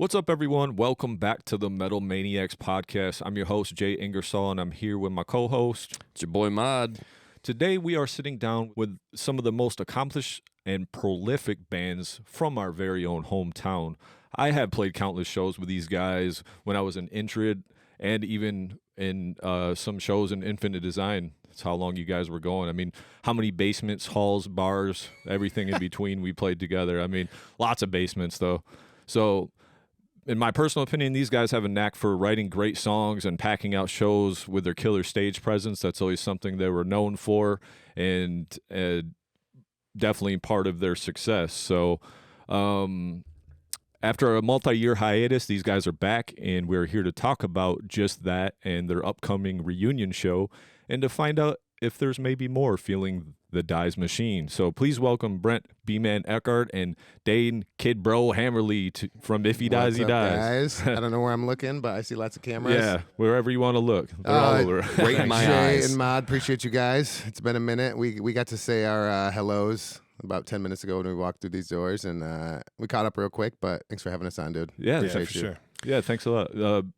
What's up, everyone? Welcome back to the Metal Maniacs Podcast. I'm your host, Jay Ingersoll, and I'm here with my co-host. It's your boy, Mod. Today, we are sitting down with some of the most accomplished and prolific bands from our very own hometown. I have played countless shows with these guys when I was in Inured and even in some shows in Infinite Design. That's how long you guys were going. I mean, how many basements, halls, bars, everything in between we played together. I mean, lots of basements, though. So, in my personal opinion, these guys have a knack for writing great songs and packing out shows with their killer stage presence. That's always something they were known for and definitely part of their success. So after a multi-year hiatus, these guys are back, and we're here to talk about just that and their upcoming reunion show and to find out if there's maybe more feeling the Dies machine. So please welcome Brent, B-Man Eckhardt, and Daine, Kid Bro Hammerle from If He Dies, He Dies. Guys? I don't know where I'm looking, but I see lots of cameras. Yeah, wherever you want to look. They're all over. Right in my Jay eyes. and Mod, appreciate you guys. It's been a minute. We got to say our hellos about 10 minutes ago when we walked through these doors, and we caught up real quick, but thanks for having us on, dude. Yeah, Appreciate for you. sure. Yeah, thanks a lot.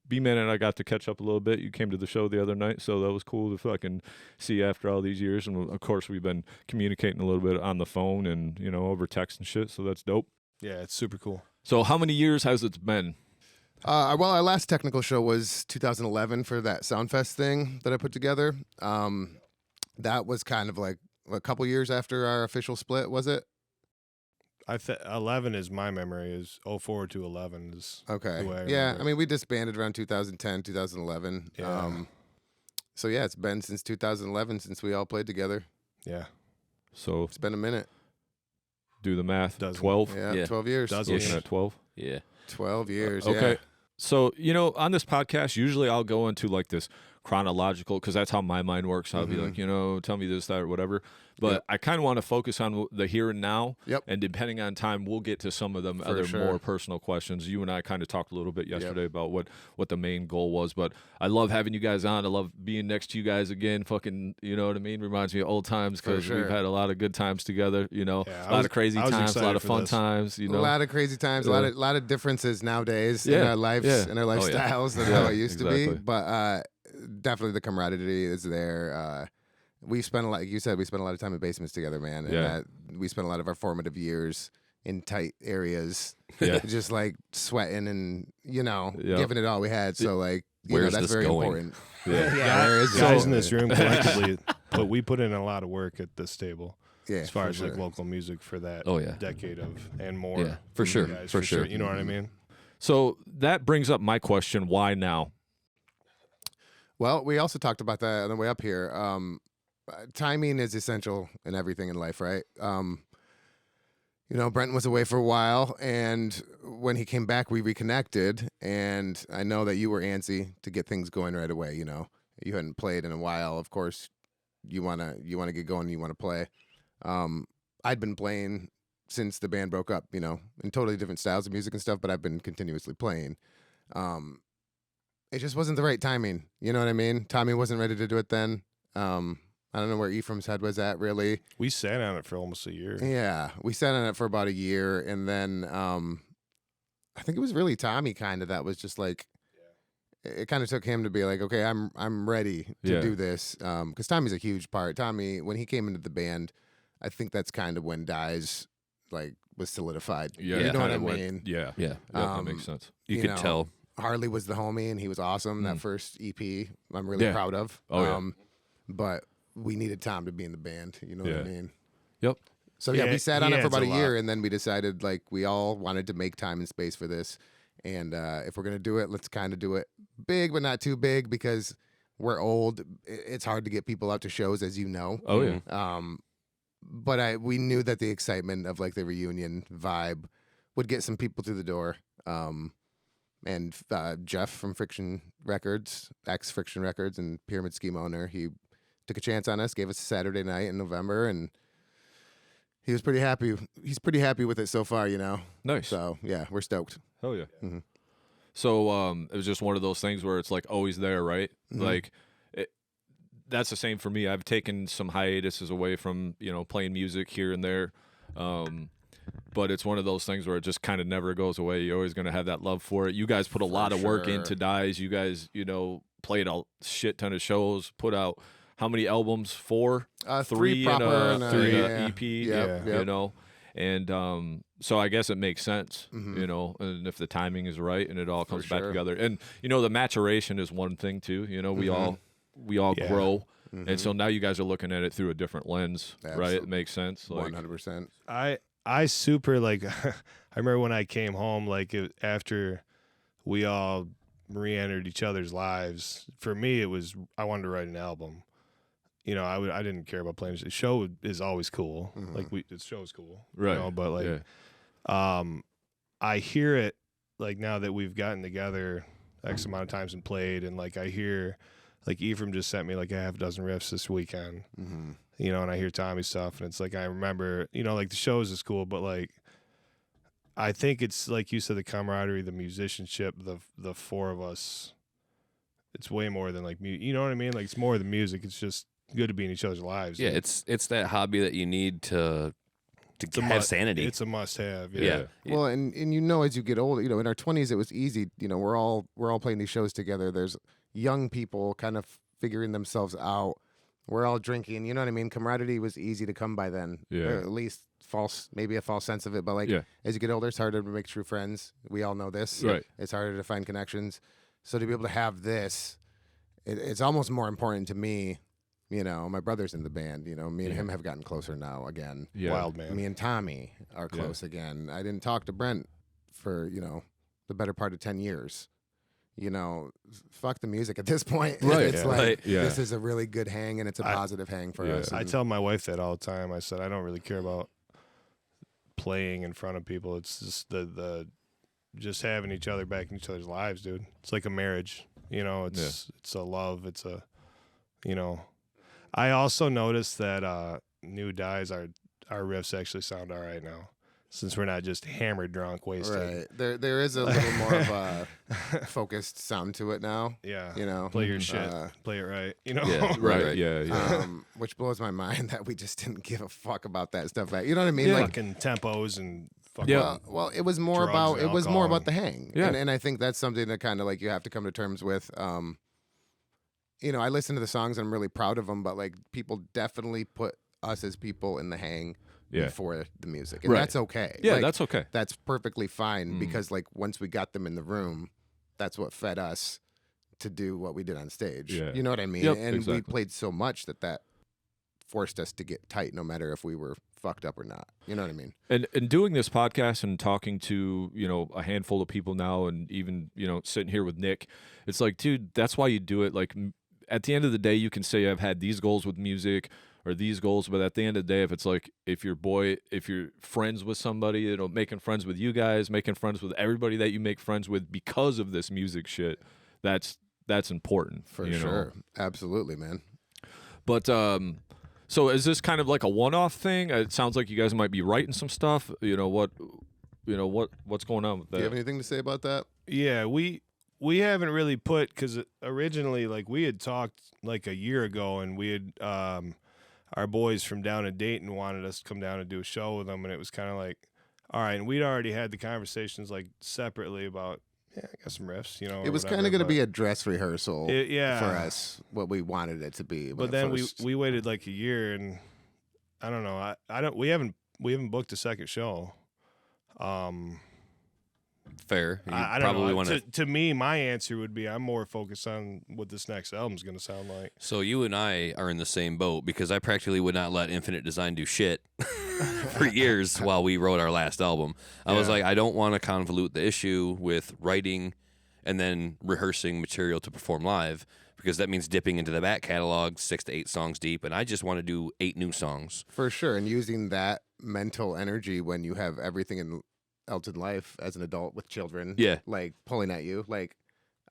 B-Man and I got to catch up a little bit. You came to the show the other night, so that was cool to fucking see after all these years. And, of course, we've been communicating a little bit on the phone and, you know, over text and shit, so that's dope. Yeah, it's super cool. So how many years has it been? Well, our last technical show was 2011 for that Soundfest thing that I put together. That was kind of like a couple years after our official split, was it? 11 is my memory. Is 04 to 11 is Okay. the way I Yeah, remember I mean, we disbanded around 2010, 2011. Yeah. So, yeah, it's been since 2011 since we all played together. Yeah, So It's been a minute. do the math. Dozen. 12? Yeah, Yeah. 12 years. Dozen. Looking at 12? Yeah. 12 years, Okay. yeah. So, you know, on this podcast, usually I'll go into like this chronological, because that's how my mind works. I'll be like, you know, tell me this, that, or whatever. But Yep. I kind of want to focus on the here and now. Yep. And depending on time, we'll get to some of them For other sure. more personal questions. You and I kind of talked a little bit yesterday about what the main goal was. But I love having you guys on. I love being next to you guys again. Fucking, you know what I mean? Reminds me of old times For because sure. we've had a lot of good times together. You know, Yeah, a lot of crazy I was times, a lot excited of for fun this. times. You A know, lot of crazy times, a Yeah. lot of differences nowadays in Yeah, our lives, yeah. in our Oh, yeah. lifestyles than Yeah, how it used to exactly. be. But definitely the camaraderie is there. We spent like you said, we spent a lot of time in basements together, man. And Yeah. we spent a lot of our formative years in tight areas, Yeah. just like sweating and Yeah. giving it all we had. So like, you know, Where's that's this very going? important. Yeah. Yeah, where is guys it? in this room collectively, but we put in a lot of work at this table Yeah, as far for as like sure. local music for that Oh, yeah. decade of and more. Yeah, for from you sure, guys, for sure. You know what I mean? So that brings up my question: why now? Well, we also talked about that on the way up here. Timing is essential in everything in life, right? You know, Brent was away for a while, and when he came back, we reconnected. And I know that you were antsy to get things going right away. You know, you hadn't played in a while. Of course, you wanna get going. You want to play. I'd been playing since the band broke up. You know, in totally different styles of music and stuff, but I've been continuously playing. It just wasn't the right timing. You know what I mean? Tommy wasn't ready to do it then. I don't know where Ephraim's head was at, really. We sat on it for almost a year. Yeah, we sat on it for about a year, and then I think it was really Tommy kind of that was just like, it kind of took him to be like, okay, I'm ready to Yeah. do this, because Tommy's a huge part. Tommy, when he came into the band, I think that's kind of when Dies like was solidified. Yeah, You know what I kinda went- mean? Yeah, Yeah. that makes sense. You You could know, tell. Harley was the homie, and he was awesome. Mm. That first EP, I'm really Yeah. proud of. Oh, yeah. But we needed Tom to be in the band. You know what Yeah. I mean? Yep. So yeah, Yeah, we sat he on it for adds about a a year, lot. and then we decided like we all wanted to make time and space for this. And if we're gonna do it, let's kind of do it big, but not too big because we're old. It's hard to get people out to shows, as you know. Oh yeah. But we knew that the excitement of like the reunion vibe would get some people through the door. And Jeff from Friction Records, ex-Friction Records and Pyramid Scheme owner, he took a chance on us, gave us a Saturday night in November, and he was pretty happy. He's pretty happy with it so far, you know. Nice. So yeah, we're stoked. Hell yeah. Mhm. So it was just one of those things where it's like always there, right? Mhm. Like that's the same for me. I've taken some hiatuses away from, you know, playing music here and there. but it's one of those things where it just kind of never goes away. You're always going to have that love for it. You guys put a lot of work into Dies. You guys, played a shit ton of shows, put out how many albums? 4? 3 and proper three yeah. EP, Yep. And so I guess it makes sense, and if the timing is right and it all comes back together. And, the maturation is one thing too. We all grow. And so now you guys are looking at it through a different lens, right? It makes sense. 100%. I super like. I remember when I came home, after we all re-entered each other's lives. For me, it was I wanted to write an album. I didn't care about playing. The show is always cool. The show is cool, right? But I hear it now that we've gotten together X amount of times and played, and I hear. Ephraim just sent me a half dozen riffs this weekend, and I hear Tommy's stuff, and it's I remember, the shows is cool, but I think it's you said, the camaraderie, the musicianship, the four of us, it's way more than you know what I mean? It's more than music. It's just good to be in each other's lives. Yeah, it's that hobby that you need to have sanity. It's a must have. Yeah. Well, and as you get older, in our 20s it was easy. We're all playing these shows together. There's young people kind of figuring themselves out. We're all drinking. You know what I mean? Camaraderie was easy to come by then. Yeah. Or at least maybe a false sense of it. But as you get older, it's harder to make true friends. We all know this. Right. It's harder to find connections. So to be able to have this, it's almost more important to me. My brother's in the band. Me and him have gotten closer now again. Yeah. Wild man. Me and Tommy are close again. I didn't talk to Brent for, the better part of 10 years. Fuck the music at this point. Right. It's Yeah. this is a really good hang, and it's a positive hang for us. I tell my wife that all the time. I said, I don't really care about playing in front of people. It's just the just having each other back in each other's lives, dude. It's like a marriage. It's a love. It's a, I also noticed that new Dies, our riffs actually sound all right now. Since we're not just hammered, drunk, wasted. Right. There is a little more of a focused sound to it now. Yeah. Play your shit. Play it right. Yeah. Right. Yeah. Which blows my mind that we just didn't give a fuck about that stuff. You know what I mean? Fucking tempos and fucking well, it was more about the hang. Yeah. And I think that's something that kind of you have to come to terms with. I listen to the songs and I'm really proud of them, but people definitely put us as people in the hang. Before the music. And that's okay. Yeah, that's okay. That's perfectly fine because once we got them in the room, that's what fed us to do what we did on stage. Yeah. You know what I mean? Yep, and exactly. we played so much that forced us to get tight no matter if we were fucked up or not. You know what I mean? And doing this podcast and talking to, a handful of people now and even, sitting here with Nick, it's dude, that's why you do it. At the end of the day, you can say I've had these goals with music or these goals, but at the end of the day, if you're friends with somebody, making friends with you guys, making friends with everybody that you make friends with because of this music shit, that's important. For sure. Absolutely, man. But so is this kind of like a one-off thing? It sounds like you guys might be writing some stuff. What's going on with that? Do you have anything to say about that? Yeah, we haven't really put, because originally we had talked a year ago, and we had our boys from down in Dayton wanted us to come down and do a show with them, and it was kind of all right, and we'd already had the conversations separately about I got some riffs, It was kind of going to be a dress rehearsal for us, what we wanted it to be. But then we waited a year, and I don't know. We haven't booked a second show. Fair. I don't know. To me, my answer would be I'm more focused on what this next album's going to sound like. So you and I are in the same boat because I practically would not let Infinite Design do shit for years while we wrote our last album. I was I don't want to convolute the issue with writing and then rehearsing material to perform live because that means dipping into the back catalog 6 to 8 songs deep, and I just want to do 8 new songs. For sure, and using that mental energy when you have everything else in life as an adult with children, pulling at you,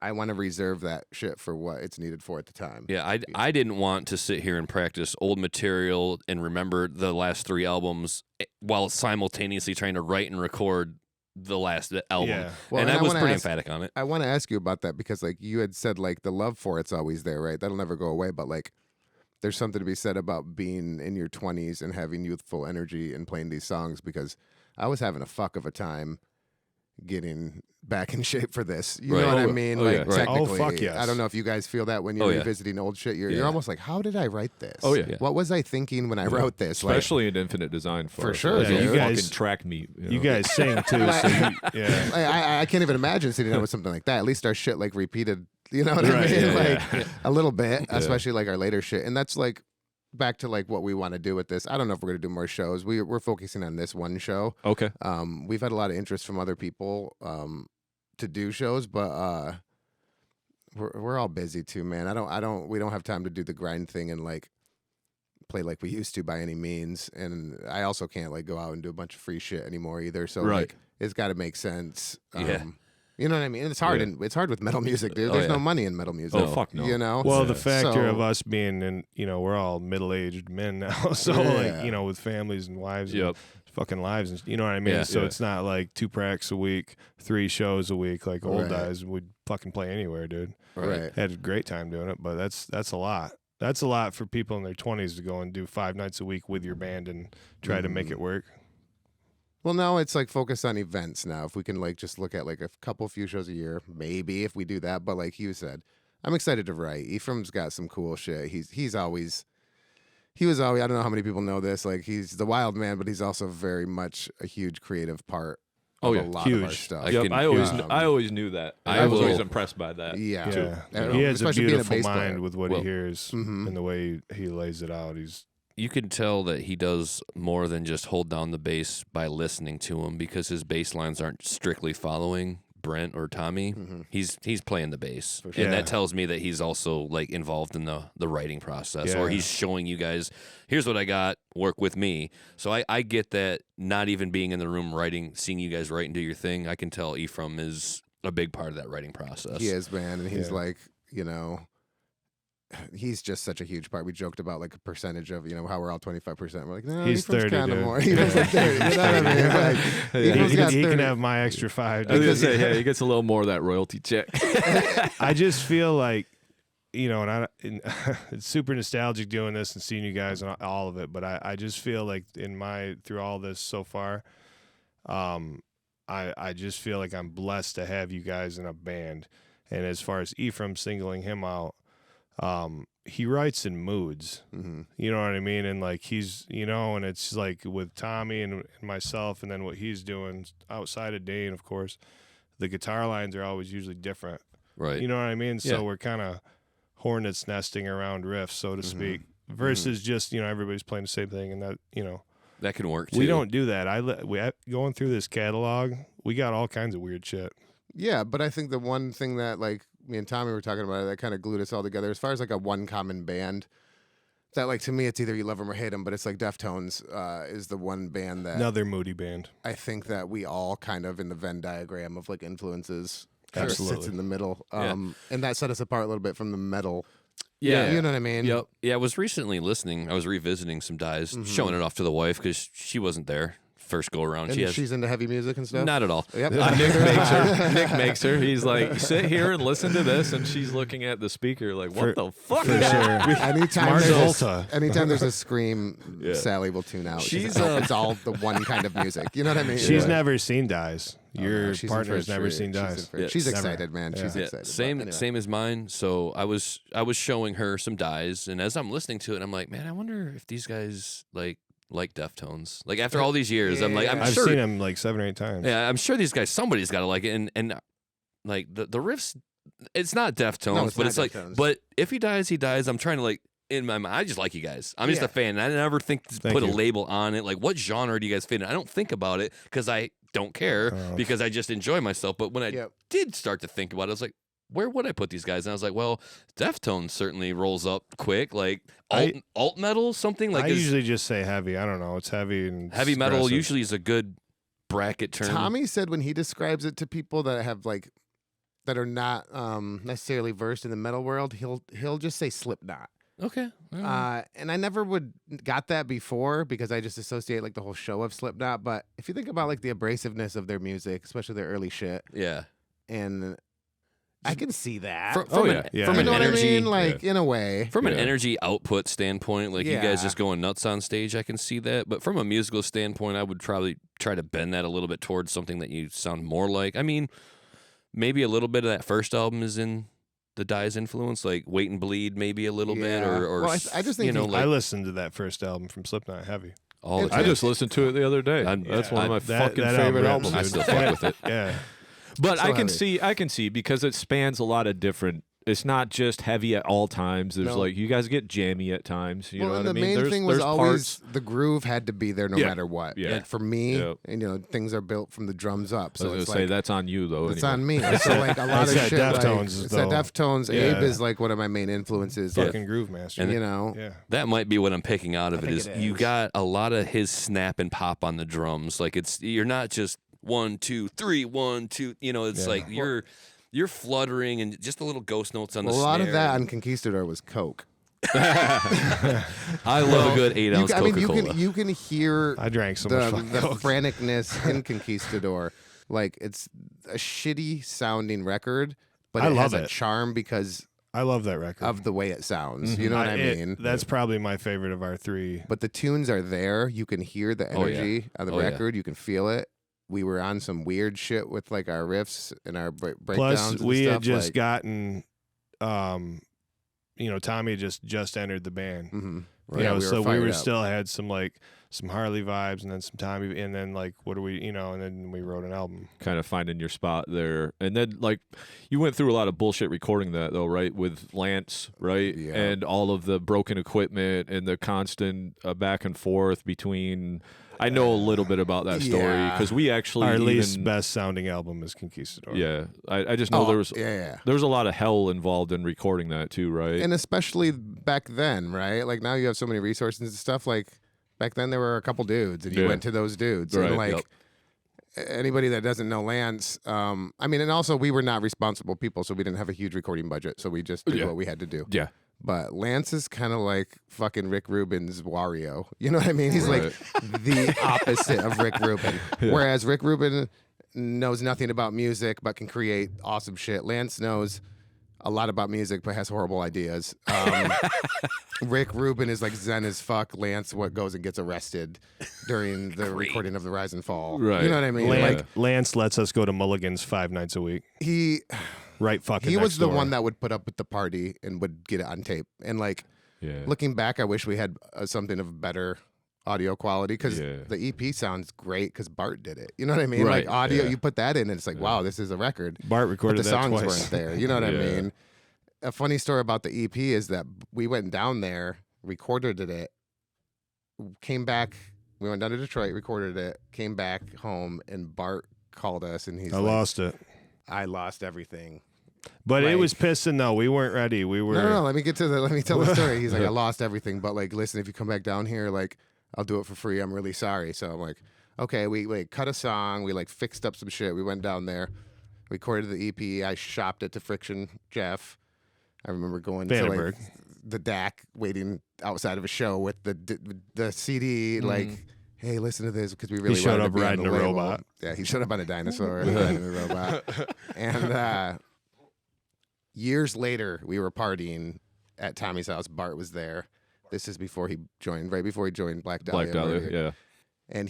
I want to reserve that shit for what it's needed for at the time. Yeah, I didn't want to sit here and practice old material and remember the last 3 albums while simultaneously trying to write and record the last album. Yeah. Well, and I was pretty emphatic on it. I want to ask you about that because you had said the love for it's always there, right? That'll never go away, but there's something to be said about being in your 20s and having youthful energy and playing these songs because I was having a fuck of a time getting back in shape for this. You Right. know what I Oh, mean? oh, Like yeah. Right. technically, Oh, fuck yes. I don't know if you guys feel that when you're Oh, yeah. revisiting old shit. You're Yeah. almost like, how did I write this? Oh, yeah. What was I thinking when I wrote this? Like, Especially in Infinite Design For sure, Like, dude. you You guys- fucking track meet. You guys sing too, so yeah. I can't even imagine sitting down with something like that. At least our shit like repeated. You know what I Right, mean? yeah, like yeah. a little bit, especially like our later shit. And that's like back to like what we want to do with this. I don't know if we're gonna do more shows. We're focusing on this one show. Okay. We've had a lot of interest from other people to do shows, but we're all busy too, man. We don't have time to do the grind thing and like play like we used to by any means. And I also can't like go out and do a bunch of free shit anymore either. So Right. like it's got to make sense. Yeah. You know what I mean? And it's hard, Yeah. and it's hard with metal music, dude. Oh, There's yeah. no money in metal music. Oh, fuck no. You know? Well, Yeah. the factor So- of us being in, we're all middle-aged men now, so Yeah. like, with families and wives, and Yep. fucking lives, and you know what I mean. Yeah. So Yeah. it's not like 2 practices a week, 3 shows a week, like old Right. guys would fucking play anywhere, dude. Right. Had a great time doing it, but that's a lot. That's a lot for people in their 20s to go and do 5 nights a week with your band and try to make it work. Well, now it's like focus on events now. If we can like just look at like a few shows a year, maybe if we do that. But like you said, I'm excited to write. Ephraim's got some cool shit. He was always, I don't know how many people know this. Like he's the wild man, but he's also very much a huge creative part Oh, of yeah. a lot of our Huge. stuff. I Yep. can- I always, um, I always knew that. I I was always will- impressed by that. Yeah. Yeah, too. he has a Especially being a beautiful bass player. mind with what Well, he hears Mhm. and the way he lays it out. You can tell that he does more than just hold down the bass by listening to him, because his bass lines aren't strictly following Brent or Tommy. Mhm. He's playing the bass, For sure. and Yeah. that tells me that he's also like involved in the writing process, or Yeah. he's showing you guys, here's what I got, work with me. So I get that. Not even being in the room writing, seeing you guys write and do your thing, I can tell Ephraim is a big part of that writing process. He is, man, and he's Yeah. like, he's just such a huge part. We joked about like a percentage of, how we're all 25%. We're like, no, He's Ephraim's 30, kinda dude. more. Ephraim's like 30. You know what I mean? Like, Yeah. Ephraim's He, got he can 30. have my extra 5. I was gonna Because- say, yeah, he gets a little more of that royalty check. I just feel like, it's super nostalgic doing this and seeing you guys and all of it, but I just feel like through all this so far, I just feel like I'm blessed to have you guys in a band. And as far as Ephraim singling him out, he writes in moods. Mhm. You know what I mean? And like he's, and it's like with Tommy and myself, and then what he's doing outside of Daine, of course, the guitar lines are always usually different. Right. You know what I mean? So Yeah. we're kind of hornets nesting around riffs, so to speak, versus just, everybody's playing the same thing. And that, That can work too. we don't do that. Going through this catalog, we got all kinds of weird shit. Yeah, but I think the one thing that like me and Tommy were talking about that kind of glued us all together, as far as like a one common band, that like to me it's either you love them or hate them, but it's like Deftones is the one band that Another moody band. I think that we all kind of in the Venn diagram of like influences sort of sits Absolutely. in the middle, Yeah. and that set us apart a little bit from the metal. Yeah. You know what I mean? Yep. Yeah, I was recently listening. I was revisiting some dies, showing it off to the wife because she wasn't there first go around. And She has she's into heavy music and stuff. not at all. Yep. Nick makes her. Nick makes her. He's like, sit here and listen to this, and she's looking at the speaker like, what the fuck? For sure. Anytime Mars there's, Volta. anytime there's a scream, Yeah. Sally will tune out. She's, it's all the one kind of music. You know what I mean? She's Yeah. never seen Dies. Oh, Your no, she's in partner's for a never treat. seen She's in Dies. for a- Yeah. She's Never. excited, man. She's Yeah, excited. same But anyway. same as mine. So I was showing her some dies, and as I'm listening to it, I'm like, man, I wonder if these guys like Deftones. Like after all these years, I'm like, I'm Yeah. I've sure. seen him like 7 or 8 times. Yeah, I'm sure these guys, somebody's got to like it, and like the riffs, it's not Deftones, No, it's but not it's like, Deftones. but if he dies, he dies. I'm trying to like. In my mind, I just like you guys. I'm just Yeah. a fan. I never think to Thank put a you. label on it. Like, what genre do you guys fit in? I don't think about it because I don't care Oh. because I just enjoy myself. But when I Yep. did start to think about it, I was like, where would I put these guys? And I was like, well, Deftones certainly rolls up quick. Like alt metal, something like I is- usually just say heavy. I don't know. It's heavy and heavy metal aggressive. usually is a good bracket term. Tommy said when he describes it to people that have like that are not necessarily versed in the metal world, he'll just say Slipknot. Okay. And I never got that before because I just associate like the whole show of Slipknot. But if you think about like the abrasiveness of their music, especially their early shit, yeah. and I can see that. From yeah. from you an know what I energy mean? Like, in a way. from an Yeah. energy output standpoint, like you guys Yeah. just going nuts on stage, I can see that. But from a musical standpoint, I would probably try to bend that a little bit towards something that you sound more like. I mean, maybe a little bit of that first album is in the Die's influence, like Wait and Bleed, maybe a little bit, Yeah. or Well, I just think you know, he- like I listened to that first album from Slipknot heavy. all the I time. just listened to it the other day. That's one of my fucking favorite albums. I still fuck with it. Yeah. But So I can see because it spans a lot of different. It's not just heavy at all times. There's No. like you guys get jammy at times. You know and what I the mean? main thing was there's always parts. the groove had to be there no Yeah. matter what. Yeah. And for me, Yep. and, things are built from the drums up. I So was it's gonna say like that's on you though. it's anyway. on me. So like a lot It's of that shit. Like, Deftones, it's that though. Deftones. Yeah. Abe is like one of my main influences. Like, Fucking Groove Master. And you know. yeah. That might be what I'm picking out of I it think is it you is. got a lot of his snap and pop on the drums. Like you're not just 1, 2, 3, 1, 2. You know, it's Yeah. like you're fluttering and just the little ghost notes on Well, a the lot of snare. that on Conquistador was Coke. I love a good 8-ounce I mean, Coca-Cola. you can hear I drank so the, much fucking the Coke. franticness in Conquistador. Like, it's a shitty sounding record, but I it has love a it. charm because I love that record. of the way it sounds. You know what I mean? That's probably my favorite of our three. But the tunes are there. You can hear the Oh, yeah. energy of the Oh, yeah. record. You can feel it. We were on some weird shit with like our riffs and our breakdowns. Plus, and we stuff. had just like, gotten, Tommy just entered the band. mhm. You know, so we fired were up. still had some like some Harley vibes, and then some Tommy, and then like what do we, and then we wrote an album. kind of finding your spot there. And then like you went through a lot of bullshit recording that though, right? With Lance, right? Yeah. And all of the broken equipment and the constant back and forth between. I know a little bit about that story Yeah. because we actually Our even, least best sounding album is Conquistador. Yeah, I just know Oh, there was yeah. a lot of hell involved in recording that too, right? And especially back then, right? Like now you have so many resources and stuff. Like back then there were a couple dudes, and you Yeah. went to those dudes. Right, And like yep. anybody that doesn't know Lance, I mean, and also we were not responsible people, so we didn't have a huge recording budget, so we just did Yeah. what we had to do. yeah, But Lance is kind of like fucking Rick Rubin's Wario. You know what I mean? He's like the opposite of Rick Rubin. Whereas Rick Rubin knows nothing about music but can create awesome shit. Lance knows a lot about music but has horrible ideas. Rick Rubin is like zen as fuck. Lance what goes and gets arrested during the recording of The Rise and Fall. Right. You know what I mean? Like Lance lets us go to Mulligan's 5 nights a week. he Right fucking he next was the door. one that would put up with the party and would get it on tape. And like yeah. looking back, I wish we had something of better audio quality because Yeah. the EP sounds great because Bart did it. You know what I mean? Right, Like audio, yeah. you put that in, and it's like, wow, this is a record. Bart But recorded the that songs twice. weren't there. You know what I Yeah. mean? A funny story about the EP is that we went down there, recorded it, came back. We went down to Detroit, recorded it, came back home, and Bart called us, and he's I like, lost it. I lost everything. But it Like- was pissing though. We weren't ready. We were No, let me tell the story. He's like, I lost everything, but like, listen, if you come back down here, like, I'll do it for free. I'm really sorry. So I'm like, okay, we like cut a song, we like fixed up some shit. We went down there, recorded the EP. I shopped it to Friction Jeff. I remember going to Vandenberg. like the DAC, waiting outside of a show with the CD, like, hey, listen to this because we really showed wanted to up be on riding the a label. robot. Yeah, he showed up on a dinosaur, riding a robot, and years later, we were partying at Tommy's house. Bart was there. This is before he joined, right before he joined Black Dahlia. Black Dahlia, Murder. yeah. And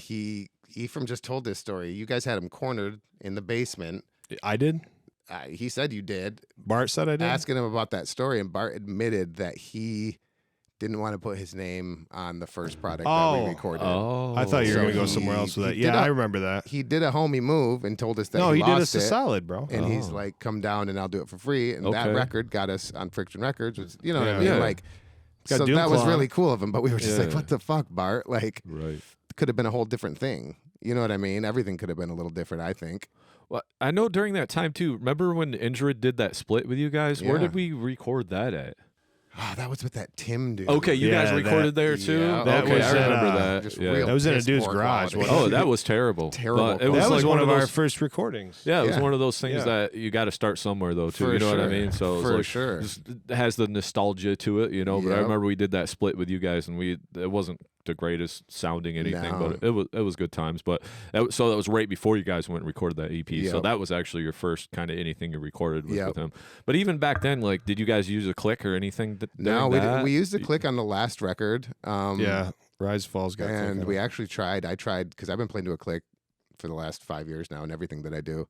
Ephraim just told this story. You guys had him cornered in the basement. I did. He said you did. Bart said I did. Asking him about that story, and Bart admitted that he didn't want to put his name on the first product that Oh. we recorded. Oh, I thought you were So gonna go he- somewhere else with he that. did Yeah, a- I remember that. He did a homie move and told us that No, he he did lost us a it. solid, bro. And he's Oh. like, come down and I'll do it for free. And that Okay. record got us on Friction Records, which, you know what I Yeah. mean? Yeah. Like, Got so Doom that was Claw. really cool of him. But we were just like, Yeah. what the fuck, Bart? Like, right. could have been a whole different thing. You know what I mean? Everything could have been a little different, I think. Well, I know during that time too. Remember when Inured did that split with you guys? Where Yeah. did we record that at? Oh, that was with that Tim dude. Okay, you Yeah, guys recorded there too. yeah. That okay, was I at, remember that. Just Yeah. real That was in a piss dude's poor garage, quality. Oh, that was terrible. Terrible But it was That was like one of our those, first recordings. Yeah, it was Yeah. one of those things Yeah. that you got to start somewhere though too. For You know what I sure. mean? So it was For like, sure. It has the nostalgia to it, you know. But I Yep. remember we did that split with you guys, and it wasn't the greatest sounding anything, No. but it was good times. But that was right before you guys went and recorded that EP. So Yep. that was actually your first kind of anything you recorded was Yep. with him. But even back then, like, did you guys use a click or anything? No, during we used the click on the last record. Yeah, Rise Falls got and click we on it. actually tried. I tried because I've been playing to a click for the last 5 years now, and everything that I do.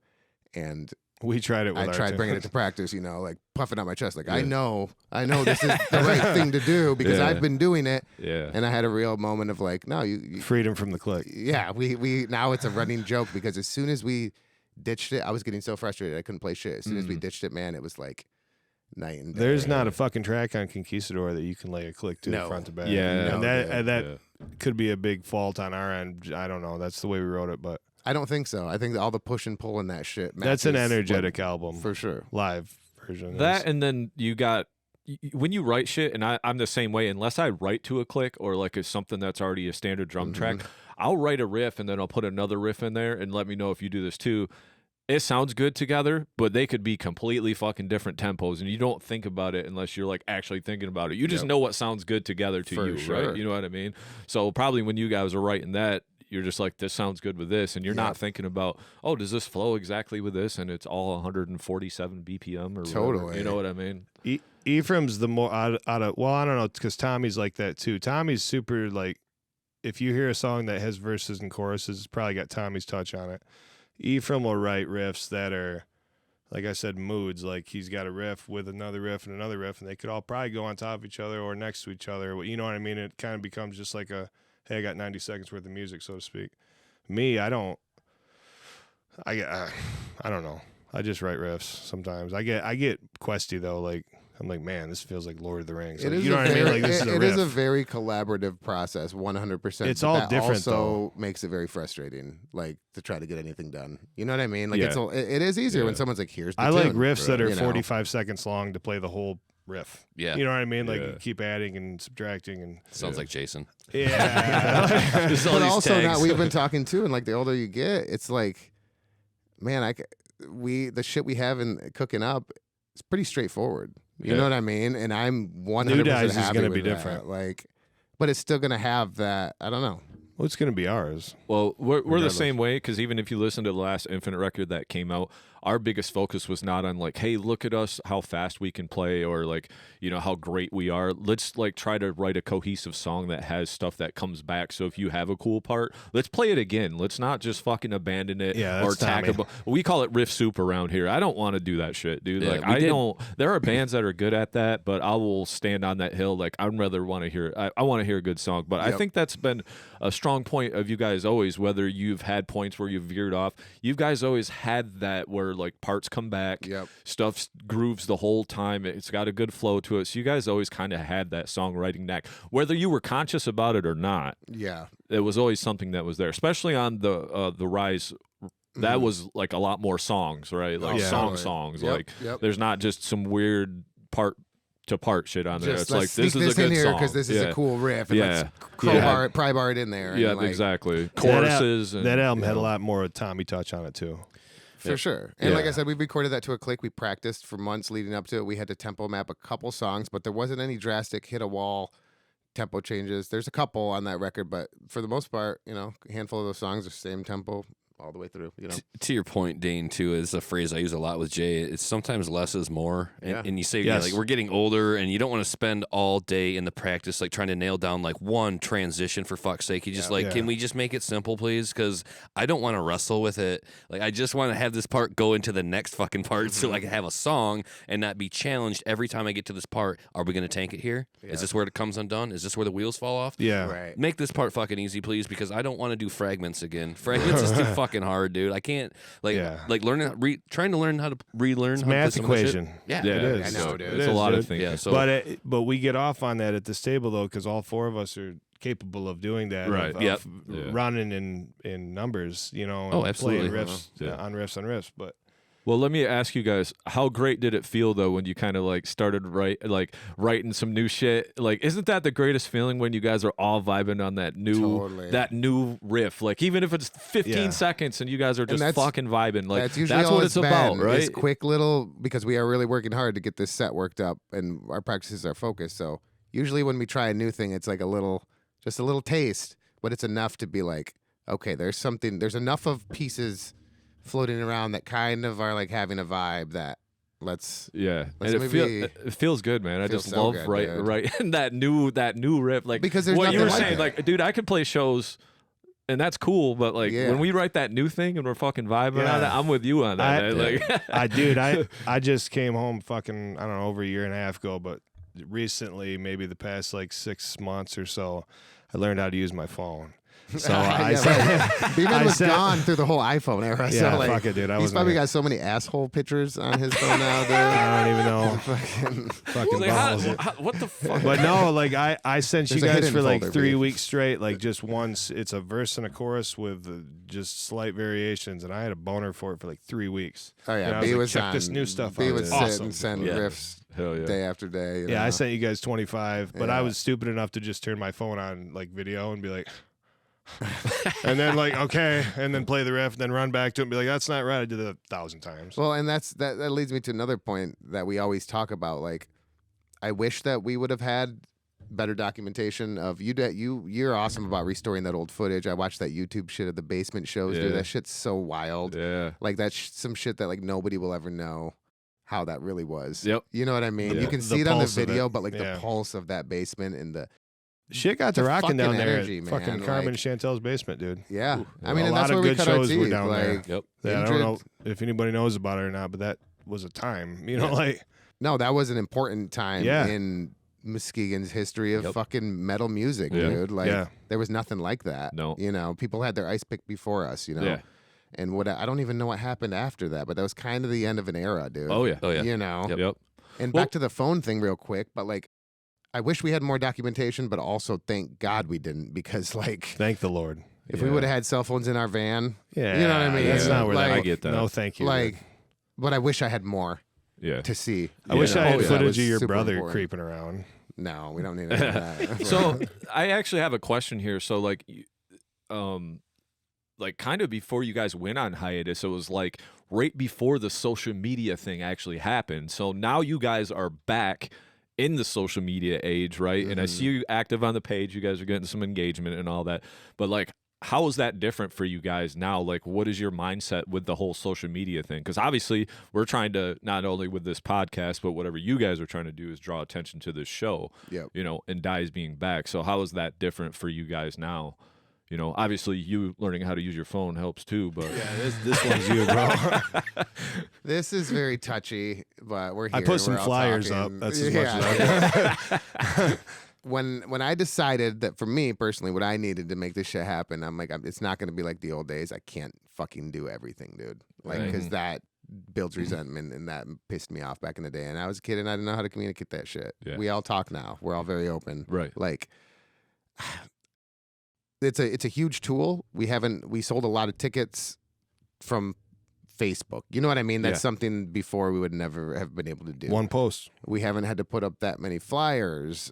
And We tried it with I our tried tune. bringing it to practice, like puffing out my chest, like I Yeah. know this is the right thing to do because Yeah. I've been doing it. Yeah. And I had a real moment of like, no, you Freedom from the click. yeah, we now it's a running joke because as soon as we ditched it, I was getting so frustrated I couldn't play shit. As soon as we ditched it, man, it was like night and day. There's not a fucking track on Conquistador that you can lay a click to No. front to back. Yeah. and that Yeah. could be a big fault on our end. I don't know. That's the way we wrote it, but I don't think so. I think that all the push and pull and that shit. that's an matches energetic album for sure. live version. That and then you got when you write shit, and I'm the same way. Unless I write to a click or like it's something that's already a standard drum track, I'll write a riff and then I'll put another riff in there and let me know if you do this too. It sounds good together, but they could be completely fucking different tempos, and you don't think about it unless you're like actually thinking about it. You just know what sounds good together to For you, sure. right? You know what I mean? So probably when you guys are writing that, you're just like, this sounds good with this, and you're not thinking about, oh, does this flow exactly with this? And it's all 147 BPM or whatever. Totally. You know what I mean? Ephraim's the more out of well, I don't know, because Tommy's like that too. Tommy's super like, if you hear a song that has verses and choruses, it's probably got Tommy's touch on it. Ephraim will write riffs that are, like I said, moods. Like he's got a riff with another riff and another riff, and they could all probably go on top of each other or next to each other. You know what I mean? It kind of becomes just like a, hey, I got 90 seconds worth of music, so to speak. Me, I don't know. I just write riffs sometimes. I get questy though. Like I'm like, man, this feels like Lord of the Rings. Like, It is you know a what I mean? very- Like this is a it riff. is a very collaborative process, 100%. It's but all that different, also though. makes it very frustrating, like to try to get anything done. You know what I mean? Like Yeah. it is easier when Yeah. someone's like, "Here's the I like tune," riffs that are you know? 45 seconds long to play the whole riff. Yeah. You know what I mean? Like Yeah. you keep adding and subtracting and Sounds like Jason. yeah. Just all But these also now tags. we've been talking too, and like the older you get, it's like, man, the shit we have in cooking up, it's pretty straightforward. You know what I mean? And I'm 100% Dice is happy gonna with be that. different. Like, but it's still gonna have that. I don't know. Well, it's gonna be ours. Well, we're the Regardless. same way because even if you listen to the last Infinite record that came out, our biggest focus was not on like, hey, look at us, how fast we can play, or like, how great we are. Let's like try to write a cohesive song that has stuff that comes back. So if you have a cool part, let's play it again. Let's not just fucking abandon it Yeah, or that's tack Tommy. we call it Riff Soup around here. I don't want to do that shit, dude. Yeah, Like we I did- don't. There are bands that are good at that, but I will stand on that hill. Like I'd rather want to hear. I want to hear a good song, but I Yep. think that's been a strong point of you guys always. Whether you've had points where you've veered off, you guys always had that where like parts come back, Yep. stuff grooves the whole time. It's got a good flow to it. So you guys always kind of had that songwriting knack, whether you were conscious about it or not. Yeah. It was always something that was there, especially on the Rise. That was like a lot more songs, right? Like yeah. songs. Yep, Like yep. there's not just some weird part to part shit on there. Just It's let's like sneak this is a in good here song because this is Yeah. a cool riff. And Yeah. let's Yeah. pry bar it in there. Yeah, and like, exactly. Choruses and That album had a lot more Tommy touch on it too. For sure. And like Yeah. I said, we recorded that to a click. We practiced for months leading up to it. We had to tempo map a couple songs, but there wasn't any drastic hit a wall tempo changes. There's a couple on that record, but for the most part, a handful of those songs are same tempo all the way through. To your point, Daine, too, is a phrase I use a lot with Jay. It's sometimes less is more. And, Yeah. and you say, Yes. like, we're getting older, and you don't want to spend all day in the practice, like, trying to nail down, like, one transition for fuck's sake. You just, like, Yeah. can we just make it simple, please? Because I don't want to wrestle with it. Like, I just want to have this part go into the next fucking part so I can have a song and not be challenged every time I get to this part. Are we going to tank it here? Is this where it comes undone? Is this where the wheels fall off? Yeah. Right. Make this part fucking easy, please, because I don't want to do fragments again. Fragments is too fucking hard, dude. I can't trying to learn how to relearn. It's how to play math some of this shit. equation. Yeah, Yeah, It is. I know, dude. It It's is, a lot of dude. thinking. Yeah, so But we get off on that at this table though, because all four of us are capable of doing that. Right. Of Yep. Yeah. running in numbers, and Oh, absolutely. playing riffs Yeah. on riffs on riffs. But Well, let me ask you guys, how great did it feel though when you kind of like started writing some new shit? Like, isn't that the greatest feeling when you guys are all vibing on that new riff? Like, even if it's 15 Yeah. seconds and you guys are just that's- fucking vibing, like That's usually all what it's been, about, right? Is quick little, because we are really working hard to get this set worked up, and our practice is our focus. So usually when we try a new thing, it's like a little just a little taste, but it's enough to be like, okay, there's enough of pieces floating around that kind of are like having a vibe that let's and maybe it feels good, man. I feels just so love good, right dude. that new riff, like Because there's what you nothing were like saying, it. like, dude, I could play shows. And that's cool, but like Yeah. when we write that new thing and we're fucking vibing on it, I'm with you on that. man. I just came home fucking, I don't know, over a year and a half ago, but recently, maybe the past like 6 months or so, I learned how to use my phone. So I said, B-Man was gone through the whole iPhone era. Yeah, so like, fuck it, dude. He's probably got so many asshole pictures on his phone now, dude. I don't even know. Fucking Like, balls. what the fuck? But no, like I sent you There's a guys hidden for like folder, 3 B. weeks straight, like just once. It's a verse and a chorus with just slight variations, and I had a boner for it for like 3 weeks. Oh yeah, And I B was like, was check on. this new stuff B out. would It's sit awesome. and send Yeah. riffs Hell yeah. day after day. you Yeah, I know? sent you guys 25, but Yeah. I was stupid enough to just turn my phone on like video and be like, and then like okay, and then play the riff, and then run back to it and be like, that's not right. I did it 1,000 times. Well, and that leads me to another point that we always talk about. Like, I wish that we would have had better documentation of you're awesome about restoring that old footage. I watched that YouTube shit of the basement shows, dude. Yeah. That shit's so wild. Yeah. Like that's some shit that like nobody will ever know how that really was. Yep. You know what I mean? Yeah. You can The see it on the pulse of video, it. but like Yeah. the pulse of that basement and the Shit got to the rocking down fucking there energy, at man, fucking like- Carmen Chantel's basement, dude. yeah. Ooh. I mean, A and lot that's of where we good cut our shows were teeth. down there. Like, Yep. Yeah, I don't know Inured- if anybody knows about it or not, but that was a time, you know, like No, that was an important time Yeah. in Muskegon's history of Yep. fucking metal music, Yeah. dude. Like, Yeah. there was nothing like that. No. You know, people had their ice pick before us, you know? Yeah. And I don't even know what happened after that, but that was kind of the end of an era, dude. Oh yeah. Oh yeah. You know? Yep. And Well- back to the phone thing real quick, but like, I wish we had more documentation, but also thank God we didn't because, like, thank the Lord. if we Yeah. would have had cell phones in our van, Yeah, You know what I mean? That's not where Like- that. I get that. No, thank you. like, but I wish I had more Yeah. to see. I wish I Yeah. had Oh, yeah. That footage was of your super brother important. creeping around. No, we don't need any of that. So I actually have a question here. So like, like kind of before you guys went on hiatus, it was like right before the social media thing actually happened. So now you guys are back in the social media age, right? And I see you active on the page. You guys are getting some engagement and all that. But like, how is that different for you guys now? Like, what is your mindset with the whole social media thing? Because obviously, we're trying to, not only with this podcast, but whatever you guys are trying to do is draw attention to this show, Yep. you know, and Dies being back. So how is that different for you guys now? You know, obviously, you learning how to use your phone helps too, but This one's you, bro. This is very touchy, but we're here. I put some we're all flyers talking. up. That's as much as I yeah. When I decided that for me personally, what I needed to make this shit happen, I'm like, it's not going to be like the old days. I can't fucking do everything, dude. Like, Right. because that builds resentment, and that pissed me off back in the day. And I was a kid, and I didn't know how to communicate that shit. Yeah. We all talk now. We're all very open. right. Like, it's a huge tool. We sold a lot of tickets from Facebook. You know what I mean? That's Yeah. something before we would never have been able to do. One post. We haven't had to put up that many flyers.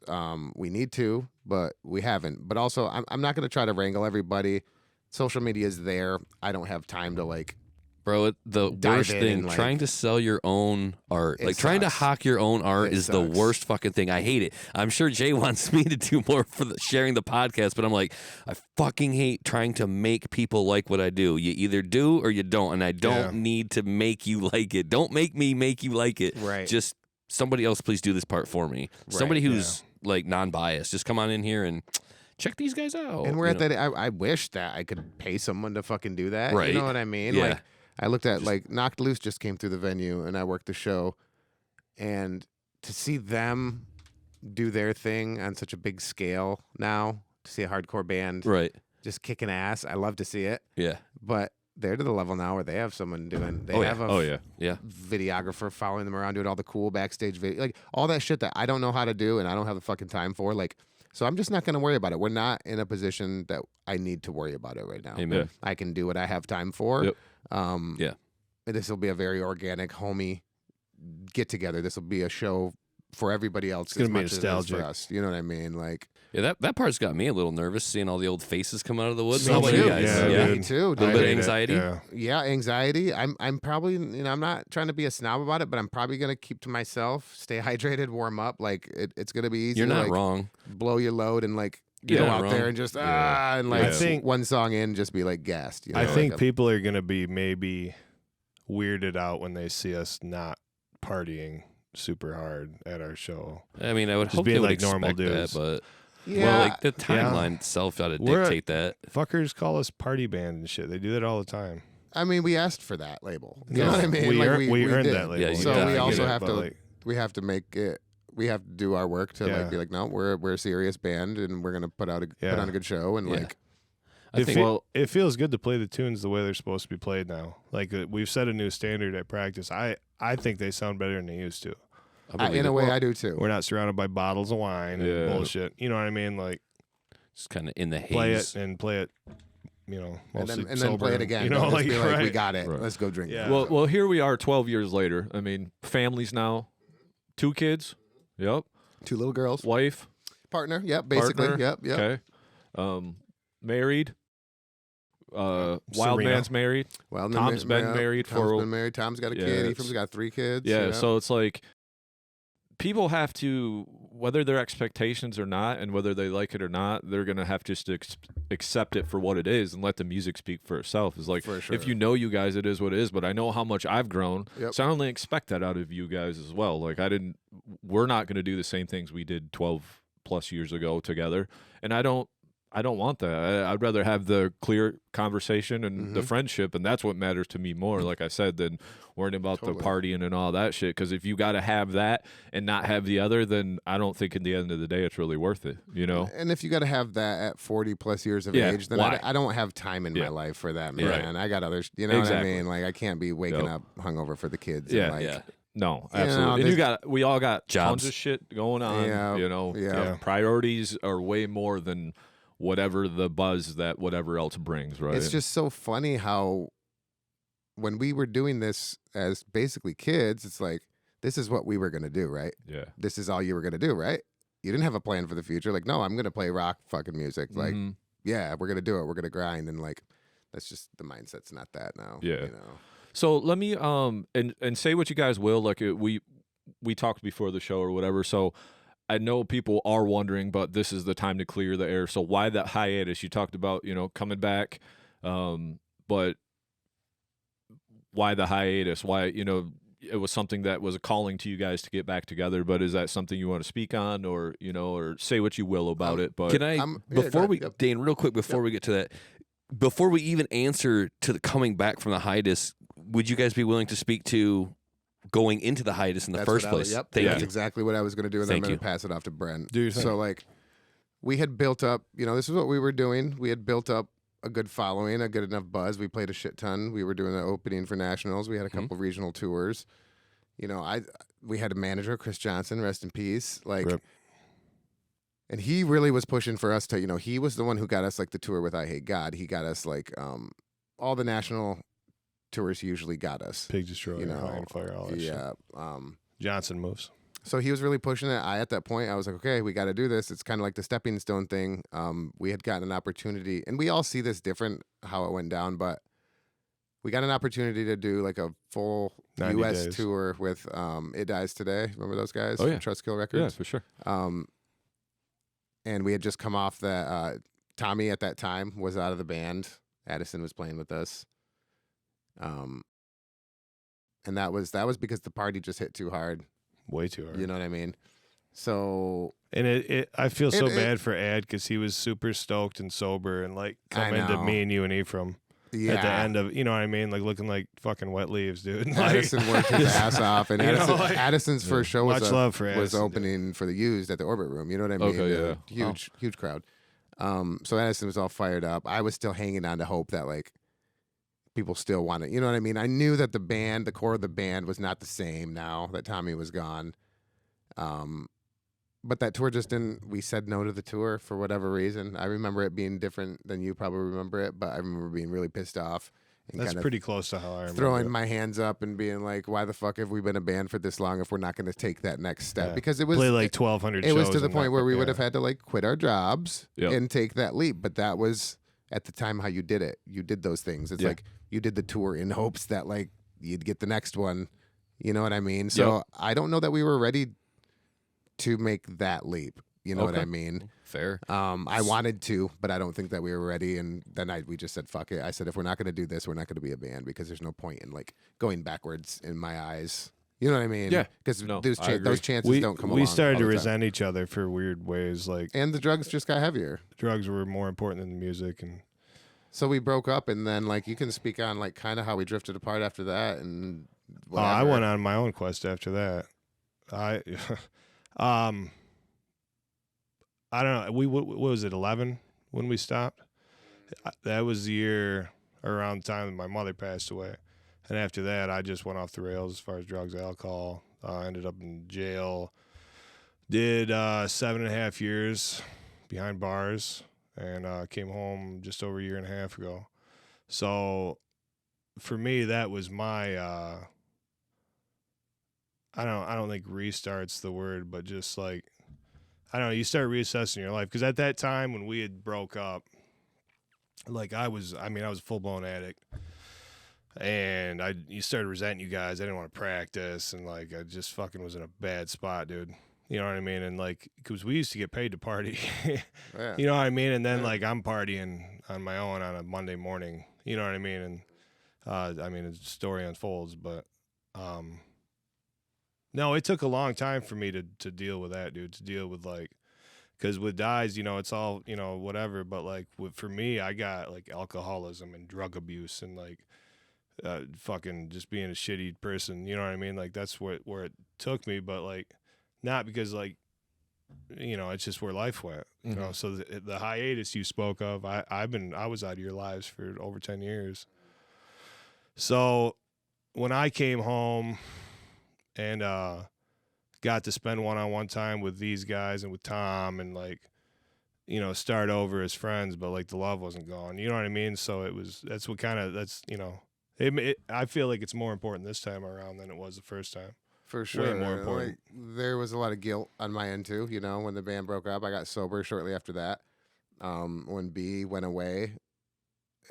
We need to, but we haven't. But also, I'm not going to try to wrangle everybody. Social media is there. I don't have time to like. Bro, the Dive worst in thing, and, like- trying to sell your own art, It like trying to sucks. hawk your own art It is the sucks. worst fucking thing. I hate it. I'm sure Jay wants me to do more for sharing the podcast, but I'm like, I fucking hate trying to make people like what I do. You either do or you don't, and I don't need to make you like it. Don't make me make you like it. Right. Just somebody else please do this part for me. Somebody who's like non-biased. Just come on in here and check these guys out. And we're you at know? that. I wish that I could pay someone to fucking do that. Right. You know what I mean? Yeah. Like, I looked at like Knocked Loose just came through the venue, and I worked the show, and to see them do their thing on such a big scale now, to see a hardcore band Right. just kicking ass, I love to see it. Yeah. But they're to the level now where they have someone doing. They Oh, yeah. have a Oh yeah. Yeah. videographer following them around, doing all the cool backstage video, like all that shit that I don't know how to do and I don't have the fucking time for. Like, so I'm just not going to worry about it. We're not in a position that I need to worry about it right now. Amen. Yeah. I can do what I have time for. Yep. Yeah. This will be a very organic, homey get together. This will be a show for everybody else. It's gonna as be much as it is nostalgic. for us. You know what I mean? Like, Yeah, that part's got me a little nervous seeing all the old faces come out of the woods. Me How about too. you guys? Yeah, Yeah. dude. me too. Little dude. bit of I hate it. anxiety? Yeah. Yeah, anxiety. I'm probably, I'm not trying to be a snob about it, but I'm probably gonna keep to myself, stay hydrated, warm up. Like, it's gonna be easy. You're to, not like, wrong. blow your load and like go Yeah, out wrong. there and just and like I think- one song in, just be like gassed. You know? I think like people are gonna be maybe weirded out when they see us not partying super hard at our show. I mean, I would Just hope being they would like normal expect dudes. that, but yeah, well, like the timeline itself ought to We're- dictate that. Fuckers call us party band and shit. They do that all the time. I mean, we asked for that label. You No, know what I mean? We, Like, earned did. that label. Yeah, you So we definitely also get it, have but, to like, we have to make it. We have to do our work to Yeah. like be like, no, we're a serious band and we're gonna put on a good show and Yeah. like I It, think. fe- it feels good to play the tunes the way they're supposed to be played now. Like we've set a new standard at practice. I think they sound better than they used to. I believe in a it. way I do too. We're not surrounded by bottles of wine Yeah. and bullshit. You know what I mean? Like It's kind of in the haze. play it. You know, and mostly then sober play it and- again. You Don't know, just like, be like, we right. got it. Right. Let's go drink. Yeah. now. Well, here we are 12 years later. I mean, families now, 2 kids. Yep. 2 little girls, Wife. partner. Yep, basically. Partner. Yep. Okay. Married. Wild Serena. Man's married. Well, Tom's been married for- been married. Tom's got a Yeah, kid. it's- Ephraim's got 3 kids. Yeah, so it's like people have to, whether their expectations or not, and whether they like it or not, they're gonna have just to accept it for what it is and let the music speak for itself. It's like For sure. if you know you guys, it is what it is. But I know how much I've grown, Yep. so I only expect that out of you guys as well. Like we're not gonna do the same things we did 12 plus years ago together, and I don't want that. I'd rather have the clear conversation and the Mhm. friendship, and that's what matters to me more, like I said, than worrying about Totally. the partying and all that shit. Because if you got to have that and not have the other, then I don't think in the end of the day it's really worth it, you know? And if you got to have that at 40 plus years of Yeah, age, then why? I don't have time in Yeah. my life for that, Yeah. man. I got others. You know Exactly. what I mean? Like I can't be waking Yep. up hungover for the kids. Yeah, and like, Yeah. No, You know, absolutely. And there's- we all got Jobs. tons of shit going on, Yeah, you know? yeah. Priorities are way more than whatever the buzz that whatever else brings, right? It's just so funny how when we were doing this as basically kids, it's like this is what we were gonna do, right? yeah. This is all you were gonna do, right? You didn't have a plan for the future. Like, no, I'm gonna play rock fucking music. Like, Mhm. yeah, we're gonna do it. We're gonna grind, and like, that's just the mindset's not that now. Yeah. you know. So let me and say what you guys will. Like we talked before the show or whatever. So I know people are wondering, but this is the time to clear the air. So why that hiatus? You talked about coming back, but why the hiatus? Why it was something that was a calling to you guys to get back together. But is that something you want to speak on, or or say what you will about it? But Can I yeah, before go ahead. we Yep. Daine, real quick before we get to that, before we even answer to the coming back from the hiatus, would you guys be willing to speak to going into the hiatus in the That's first what I was- place? Yep, Thank that's you. exactly what I was going to do, and then I'm Thank going you. to pass it off to Brent. Do your thing. So like, we had built up. This is what we were doing. We had built up a good following, a good enough buzz. We played a shit ton. We were doing the opening for nationals. We had a couple regional tours. We had a manager, Chris Johnson, rest in peace. Like, Rip. and he really was pushing for us to. He was the one who got us like the tour with I Hate God. He got us like all the national tours. He usually got us. Pig Destroyer, know, Iron Fire, all that shit. Yeah. Johnson moves. So he was really pushing it. At that point, I was like, okay, we got to do this. It's kind of like the stepping stone thing. We had gotten an opportunity, and we all see this different how it went down, but we got an opportunity to do like a full 90 U.S. days. tour with It Dies Today. Remember those guys? Oh, yeah. From Trustkill yeah, Records. for sure. And we had just come off that. Tommy at that time was out of the band. Addison was playing with us. And that was because the party just hit too hard. Way too hard. You know what I mean? So And I feel so It- bad for Ad because he was super stoked and sober and like I coming to know. me and you and Ephraim yeah. at the end of, you know what I mean? Like looking like fucking wet leaves, dude. Like, Addison worked his ass off, and You know, like- Addison's first show much was, love for was Addison, opening for the Used at the Orbit Room. You know what I mean? Okay, yeah. Huge crowd. So Addison was all fired up. I was still hanging on to hope that like people still want it. You know what I mean? I knew that the core of the band was not the same now that Tommy was gone. But that tour just didn't. We said no to the tour for whatever reason. I remember it being different than you probably remember it, but I remember being really pissed off. And That's kind of pretty close to how I remember throwing it. my hands up and being like, "Why the fuck have we been a band for this long if we're not going to take that next step?" Yeah. Because it was Play like 1,200 it was shows to the and point not- where we yeah. would have had to like quit our jobs Yep. and take that leap. But that was at the time how you did it. You did those things. It's Yeah. like you did the tour in hopes that like you'd get the next one. You know what I mean? So Yep. I don't know that we were ready to make that leap. You know what I mean? Fair. I wanted to, but I don't think that we were ready. And then we just said, fuck it. I said, if we're not going to do this, we're not going to be a band because there's no point in like going backwards in my eyes. You know what I mean? Yeah. Because No, those chances don't come along. We started all to the time. resent each other for weird ways. Like, And the drugs just got heavier. drugs were more important than the music. And So we broke up, and then like you can speak on like kind of how we drifted apart after that, and I whatever. went on my own quest after that. I don't know. What was it, 11 when we stopped? That was the year around the time that my mother passed away. And after that, I just went off the rails as far as drugs, alcohol. Ended up in jail. Did 7.5 years behind bars, and came home just over a year and a half ago. So for me, that was my I don't think restart's the word, but just like, I don't know, you start reassessing your life. Because at that time when we had broke up, like I was a full-blown addict. And you started resenting you guys. I didn't want to practice, and like I just fucking was in a bad spot, dude. You know what I mean? And like, because we used to get paid to party. Yeah. You know what I mean? And then like I'm partying on my own on a Monday morning. You know what I mean? And the story unfolds, but no, it took a long time for me to deal with that, dude. To deal with like, because with Dies, you know, it's all, you know, whatever. But like for me, I got like alcoholism and drug abuse and like fucking just being a shitty person. You know what I mean? Like that's where it took me, but like not because like, you know, it's just where life went. You know, so the hiatus you spoke of, I was out of your lives for over 10 years. So when I came home and got to spend one-on-one time with these guys and with Tom and like, you know, start over as friends, but like the love wasn't gone. You know what I mean? So you know, I feel like it's more important this time around than it was the first time. For sure. Way more important. Like, there was a lot of guilt on my end too. You know, when the band broke up, I got sober shortly after that. When B went away,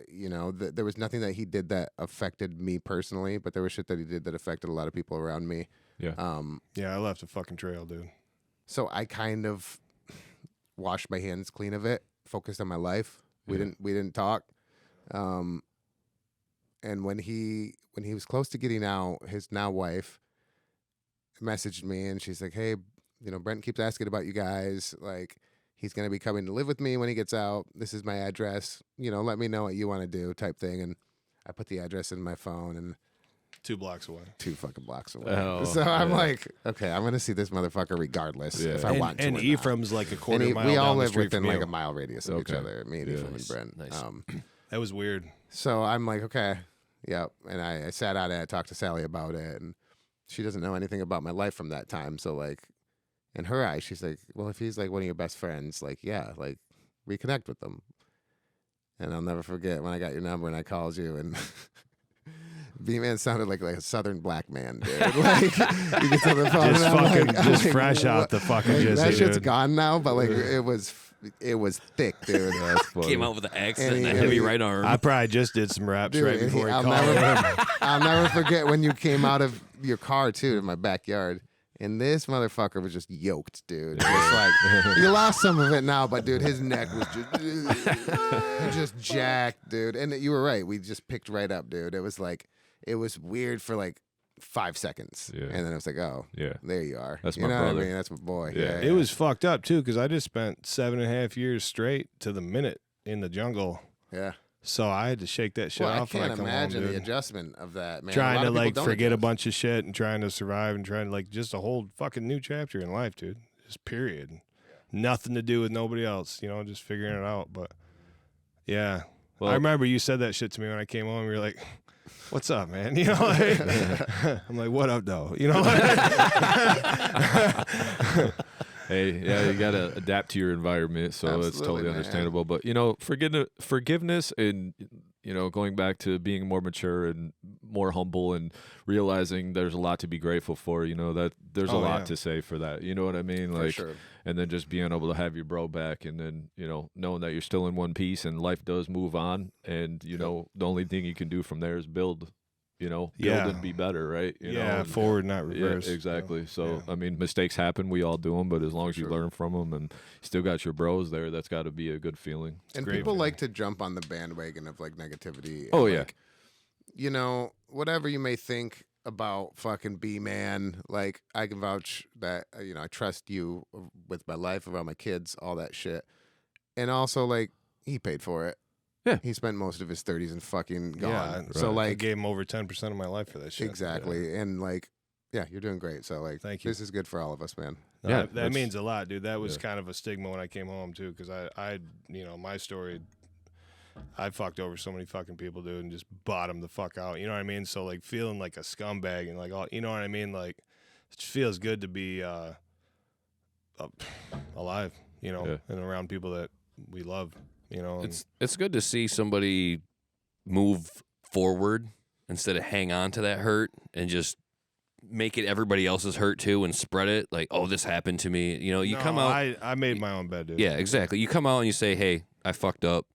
you know, there was nothing that he did that affected me personally, but there was shit that he did that affected a lot of people around me. Yeah. Yeah, I left a fucking trail, dude. So I kind of washed my hands clean of it, focused on my life. We didn't talk. And when he was close to getting out, his now wife messaged me and she's like, "Hey, you know, Brent keeps asking about you guys. Like, he's going to be coming to live with me when he gets out. This is my address. You know, let me know what you want to do," type thing. And I put the address in my phone and 2 blocks away. 2 fucking blocks away. Oh, so I'm yeah. like, okay, I'm going to see this motherfucker regardless if I want to. And or not. Ephraim's like a quarter And mile we all down the live street within from like you. a mile radius of each other, me and Ephraim and Brent. Nice. That was weird. So I'm like, okay, yep. And I sat on it, I talked to Sally about it, and she doesn't know anything about my life from that time. So like, in her eyes, she's like, well, if he's like one of your best friends, like, yeah, like, reconnect with them. And I'll never forget when I got your number and I called you, and B-Man sounded like a southern black man, dude. Like, you could tell the phone. Just and I'm fucking, like, just I'm fresh like, out what? the fucking Like, jizzy, that shit's dude. gone now, but like it was thick, dude. Came out with an accent And and a he- heavy right arm. I probably just did some raps Dude, right and before he I'll called. I'll never forget when you came out of your car too in my backyard, and this motherfucker was just yoked, dude. Just like you lost some of it now, but dude, his neck was just jacked, dude. And you were right. We just picked right up, dude. It was weird for like 5 seconds, Yeah. and then it was like, oh, Yeah. there you are. That's you my know What brother. I mean, that's my boy. Yeah. It was fucked up too, because I just spent 7.5 years straight to the minute in the jungle. yeah. So I had to shake that shit Well, I off when I can't come imagine home, the dude. adjustment of that, man. A Trying lot to of people like don't forget a adjust. bunch of shit and trying to survive and trying to like just a whole fucking new chapter in life, dude. Just period. Nothing to do with nobody else, you know, just figuring it out. But yeah. Well- I remember you said that shit to me when I came home. You were like, "What's up, man?" You know, like, I'm like, "What up, though?" You know, Hey, yeah, you got to adapt to your environment, so it's Absolutely, totally man. understandable. But, you know, forgiveness and, you know, going back to being more mature and more humble and realizing there's a lot to be grateful for, you know, that there's a Oh, lot yeah. to say for that. You know what I mean? For Like, sure. and then just being able to have your bro back and then, you know, knowing that you're still in one piece and life does move on. And, you know, the only thing you can do from there is build build Yeah. and be better, right? You know, and- forward, not reverse. Yeah, exactly. So, yeah. I mean, mistakes happen. We all do them, but as long as you Sure. learn from them and still got your bros there, that's got to be a good feeling. And great, people man. like to jump on the bandwagon of like negativity. And, Oh, yeah. like, you know, whatever you may think about fucking B-Man, like I can vouch that you know I trust you with my life, around my kids, all that shit. And also, like, he paid for it. Yeah. He spent most of his 30s in fucking gone. Yeah, So right. I like, gave him over 10% of my life for that shit. exactly. And like, yeah, you're doing great. So like, Thank you. this is good for all of us, man. No, Yeah, that that's- means a lot, dude. That was yeah. kind of a stigma when I came home too, because I, you know, my story, I fucked over so many fucking people, dude, and just bottomed the fuck out. You know what I mean? So like feeling like a scumbag and like all, you know what I mean? Like it just feels good to be alive, you know, Yeah. and around people that we love, you know. And It's good to see somebody move forward instead of hang on to that hurt and just make it everybody else's hurt too and spread it like, oh, this happened to me. You know, you No, come out. I made my own bed, dude. Yeah, exactly. You come out and you say, hey, I fucked up.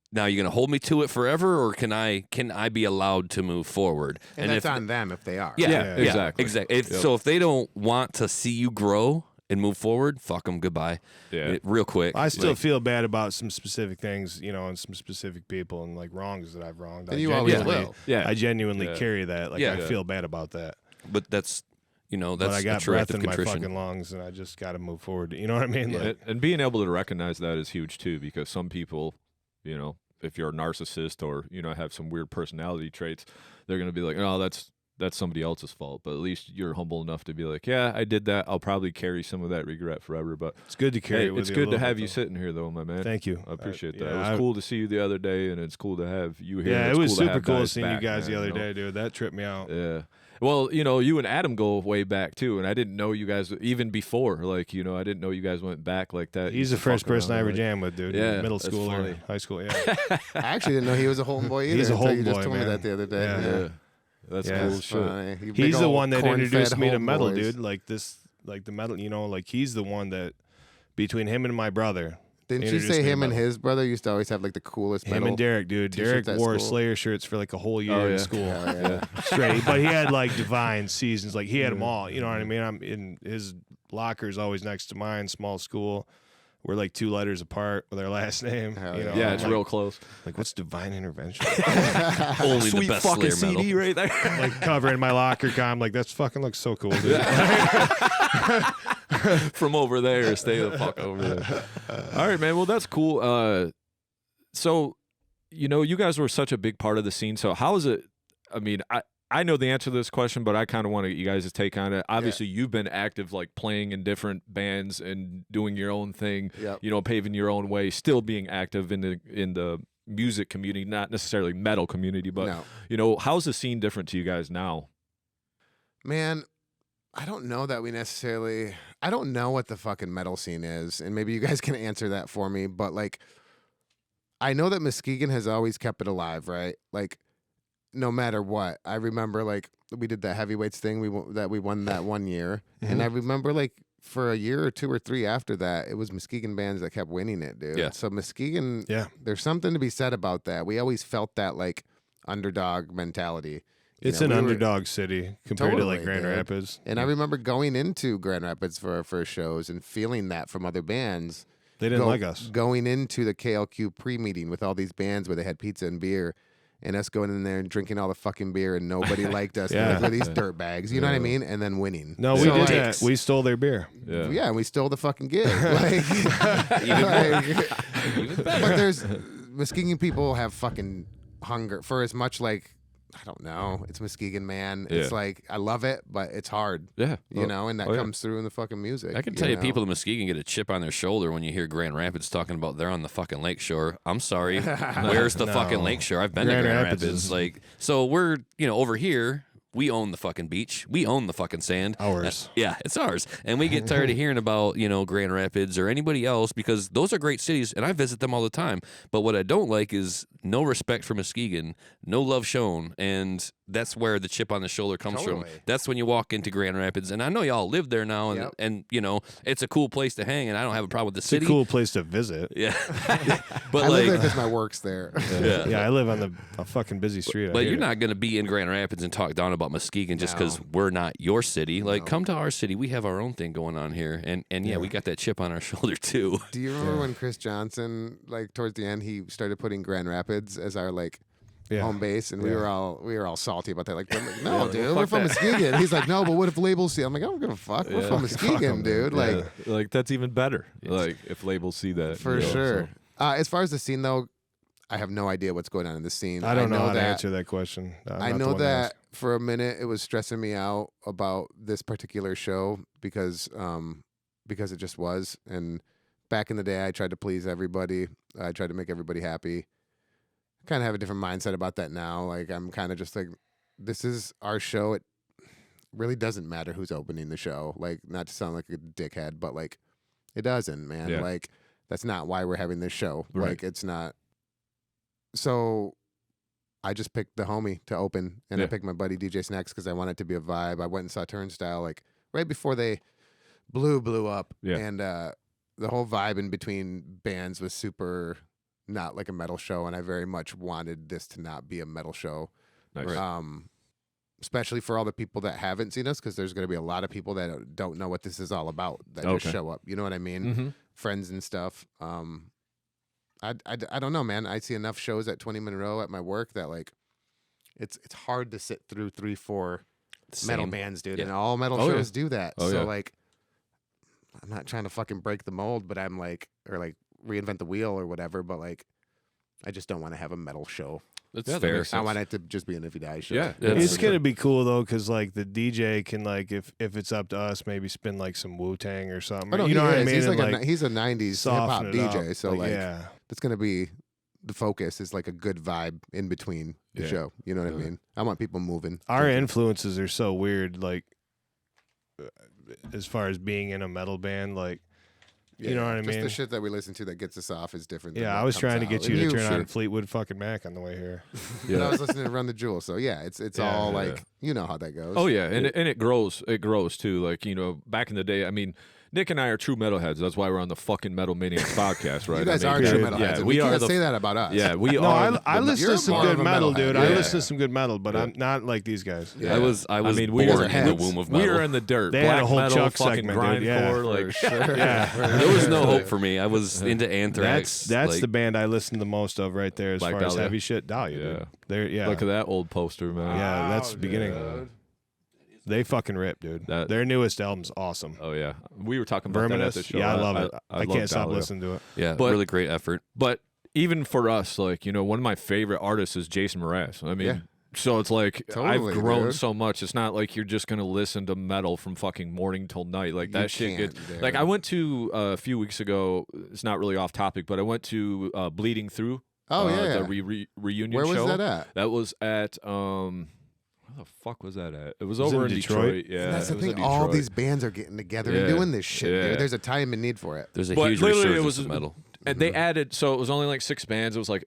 Now you're gonna hold me to it forever, or can I be allowed to move forward? And that's if, on them if they are. Yeah, Yeah, exactly. exactly. Yep. So if they don't want to see you grow and move forward, fuck them. Goodbye. Yeah. Real quick. I still Like, feel bad about some specific things, you know, and some specific people and like wrongs that I've wronged. And you always genuinely- will. Yeah. I genuinely Yeah. carry that. Like Yeah. I feel bad about that. but that's But that's I got a true breath act of in my contrition. fucking lungs, and I just got to move forward. You know what I mean? Yeah. Like, And being able to recognize that is huge too, because some people, you know, if you're a narcissist or, you know, have some weird personality traits, they're going to be like, oh, that's somebody else's fault. But at least you're humble enough to be like, yeah, I did that. I'll probably carry some of that regret forever. But it's good to carry hey, it with it's you a good to little have bit, you though. sitting here, though, my man. Thank you. I appreciate that. Yeah, It was cool to see you the other day, and it's cool to have you here. Yeah, and it's it was cool to super have cool guys seeing back, you guys the man, other you know? day, dude. That tripped me out. Yeah. Well, you know, you and Adam go way back too, and I didn't know you guys even before. Like, you know, I didn't know you guys went back like that. He's Used the to first fuck around person I ever like- jammed with, dude. Yeah, Middle that's school funny. or high school. Yeah, I actually didn't know he was a homeboy either. He's a until you just homeboy, told me man. that the other day. Yeah. Yeah. That's Yeah. cool That's as shit. funny. You big he's the old one that corn-fed introduced me to metal, homeboys. dude. Like this, like the metal. You know, like he's the one that between him and my brother. Didn't you introduced say me to him and metal. his brother used to always have like the coolest Him metal? and Derek, dude. t-shirts Derek at wore school? Slayer shirts for like a whole year Oh, in yeah. school. Hell yeah. Straight, but he had like divine seasons. Like he had them all. You know what I mean? I'm in his locker is always next to mine. Small school. We're like 2 letters apart with our last name. Hell you know? Yeah, I'm it's like, real close. Like what's divine intervention? Only Sweet the best fucking Slayer metal. CD right there. Like covering my locker. I'm like that's fucking looks so cool, dude. From over there, stay the fuck over there. All right, man. Well, that's cool. So, you know, you guys were such a big part of the scene. So, how is it? I mean, I know the answer to this question, but I kind of want to get you guys' take on it. Obviously, you've been active, like playing in different bands and doing your own thing. Yep. You know, paving your own way, still being active in the music community, not necessarily metal community, but No. you know, how's the scene different to you guys now? Man, I don't know that we necessarily. I don't know what the fucking metal scene is, and maybe you guys can answer that for me. But like, I know that Muskegon has always kept it alive, right? Like, no matter what. I remember like we did that heavyweights thing that we won that one year, and I remember like for a year or 2 or 3 after that, it was Muskegon bands that kept winning it, dude. Yeah. So Muskegon, Yeah. there's something to be said about that. We always felt that like underdog mentality. You It's know, an we were- underdog city compared to like Totally, Grand dude. Rapids. And I remember going into Grand Rapids for our first shows and feeling that from other bands. They didn't like us. Going into the KLQ pre-meeting with all these bands where they had pizza and beer, and us going in there and drinking all the fucking beer, and nobody liked us. Yeah. Like, we're these dirt bags, you know what I mean? And then winning. No, we So, did like, that. We stole their beer. Yeah. Yeah, and we stole the fucking gig. Like, but there's Muskegon people have fucking hunger for as much like. I don't know. It's Muskegon, man. It's Yeah. like I love it, but it's hard. Yeah. You know, and that oh, yeah. comes through in the fucking music. I can tell you, know? people in Muskegon get a chip on their shoulder when you hear Grand Rapids talking about they're on the fucking lakeshore. I'm sorry, where's the No. fucking lakeshore? I've been Grand to Grand Rapids Rapids. is- Like, so we're over here. We own the fucking beach. We own the fucking sand. Ours. Yeah, it's ours. And we get tired of hearing about, Grand Rapids or anybody else because those are great cities and I visit them all the time. But what I don't like is no respect for Muskegon, no love shown. And that's where the chip on the shoulder comes from. That's when you walk into Grand Rapids. And I know y'all live there now and it's a cool place to hang and I don't have a problem with the city. It's a cool place to visit. Yeah. But I live there because my work's there. Yeah, I live on a fucking busy street. But you're not going to be in Grand Rapids and talk down about Muskegon just because we're not your city. Like, come to our city. We have our own thing going on here. And we got that chip on our shoulder, too. Do you remember when Chris Johnson, like, towards the end, he started putting Grand Rapids as our, like, home base, and we were all salty about that. Like, no, dude, we're from Muskegon. He's like, no, but what if labels see? I'm like, I don't give a fuck. We're from Muskegon, dude. Like that's even better. Like if labels see that for sure. So. As far as the scene though, I have no idea what's going on in the scene. I don't know how to answer that question. I know that for a minute it was stressing me out about this particular show because it just was. And back in the day, I tried to please everybody. I tried to make everybody happy. Kind of have a different mindset about that now. Like I'm kind of just like, this is our show. It really doesn't matter who's opening the show. Like not to sound like a dickhead, but like it doesn't, man. Yeah. Like that's not why we're having this show. Right. Like it's not. So I just picked the homie to open, and I picked my buddy DJ Snacks because I wanted it to be a vibe. I went and saw Turnstile like right before they blew up, and the whole vibe in between bands was super not like a metal show, and I very much wanted this to not be a metal show. Nice. Especially for all the people that haven't seen us, because there's going to be a lot of people that don't know what this is all about that just show up. You know what I mean? Mm-hmm. Friends and stuff. I don't know, man. I see enough shows at 20 Monroe at my work that like it's hard to sit through 3-4 metal bands, dude. And all metal shows do that. Like I'm not trying to fucking break the mold, but I'm like, or like reinvent the wheel or whatever, but like I just don't want to have a metal show. That's fair. I want it to just be an If You Die show. Yeah. It's gonna be cool though, because like the DJ can like if it's up to us, maybe spin like some Wu-Tang or something. Oh, no, you know what I mean? He's like he's a 90s hip hop DJ, up. so like that's gonna be the focus is like a good vibe in between the show. You know what I mean? I want people moving. Our influences are so weird, like as far as being in a metal band, like you know what I mean? Just the shit that we listen to that gets us off is different. Than I was trying to get you to turn on should. Fleetwood fucking Mac on the way here. And I was listening to Run the Jewel, so it's all like you know how that goes. Oh yeah, and it grows too. Like back in the day, I mean, Nick and I are true metalheads. That's why we're on the fucking Metal Maniacs podcast, right? You guys are true metalheads. Yeah, we can't say that about us. Yeah, we no, are. I listen to some good metal, dude. Yeah. I listen to some good metal, but I'm not like these guys. Yeah. I was born in the womb of metal. We are in the dirt. They Black had a whole metal, Chuck fucking segment, dude. grindcore, like sure. There was no hope for me. I was into Anthrax. That's like, the band I listen the most of right there as Black far as Dahlia. heavy shit. Dahlia, dude. Look at that old poster, man. Yeah, that's the beginning. They fucking rip, dude. Their newest album's awesome. Oh yeah, we were talking about that at the Verminous. show. Yeah, I love it. I love can't stop Dahlia. listening to it. Yeah, But- really great effort. But even for us, like one of my favorite artists is Jason Mraz. I mean, so it's like Totally, I've grown dude. so much. It's not like you're just gonna listen to metal from fucking morning till night. Like that shit can't, gets. dude. Like I went to a few weeks ago. It's not really off topic, but I went to Bleeding Through. Oh the yeah. reunion Where show. was that at? That was at where the fuck was that at? It was Was it over in in Detroit? Yeah, And that's the it was in thing. All Detroit. these bands are getting together and Yeah. doing this shit, Yeah. dude. There's a time and need for it. There's a But huge literally, it resurgence was of metal. And they added, so it was only like 6 bands. It was like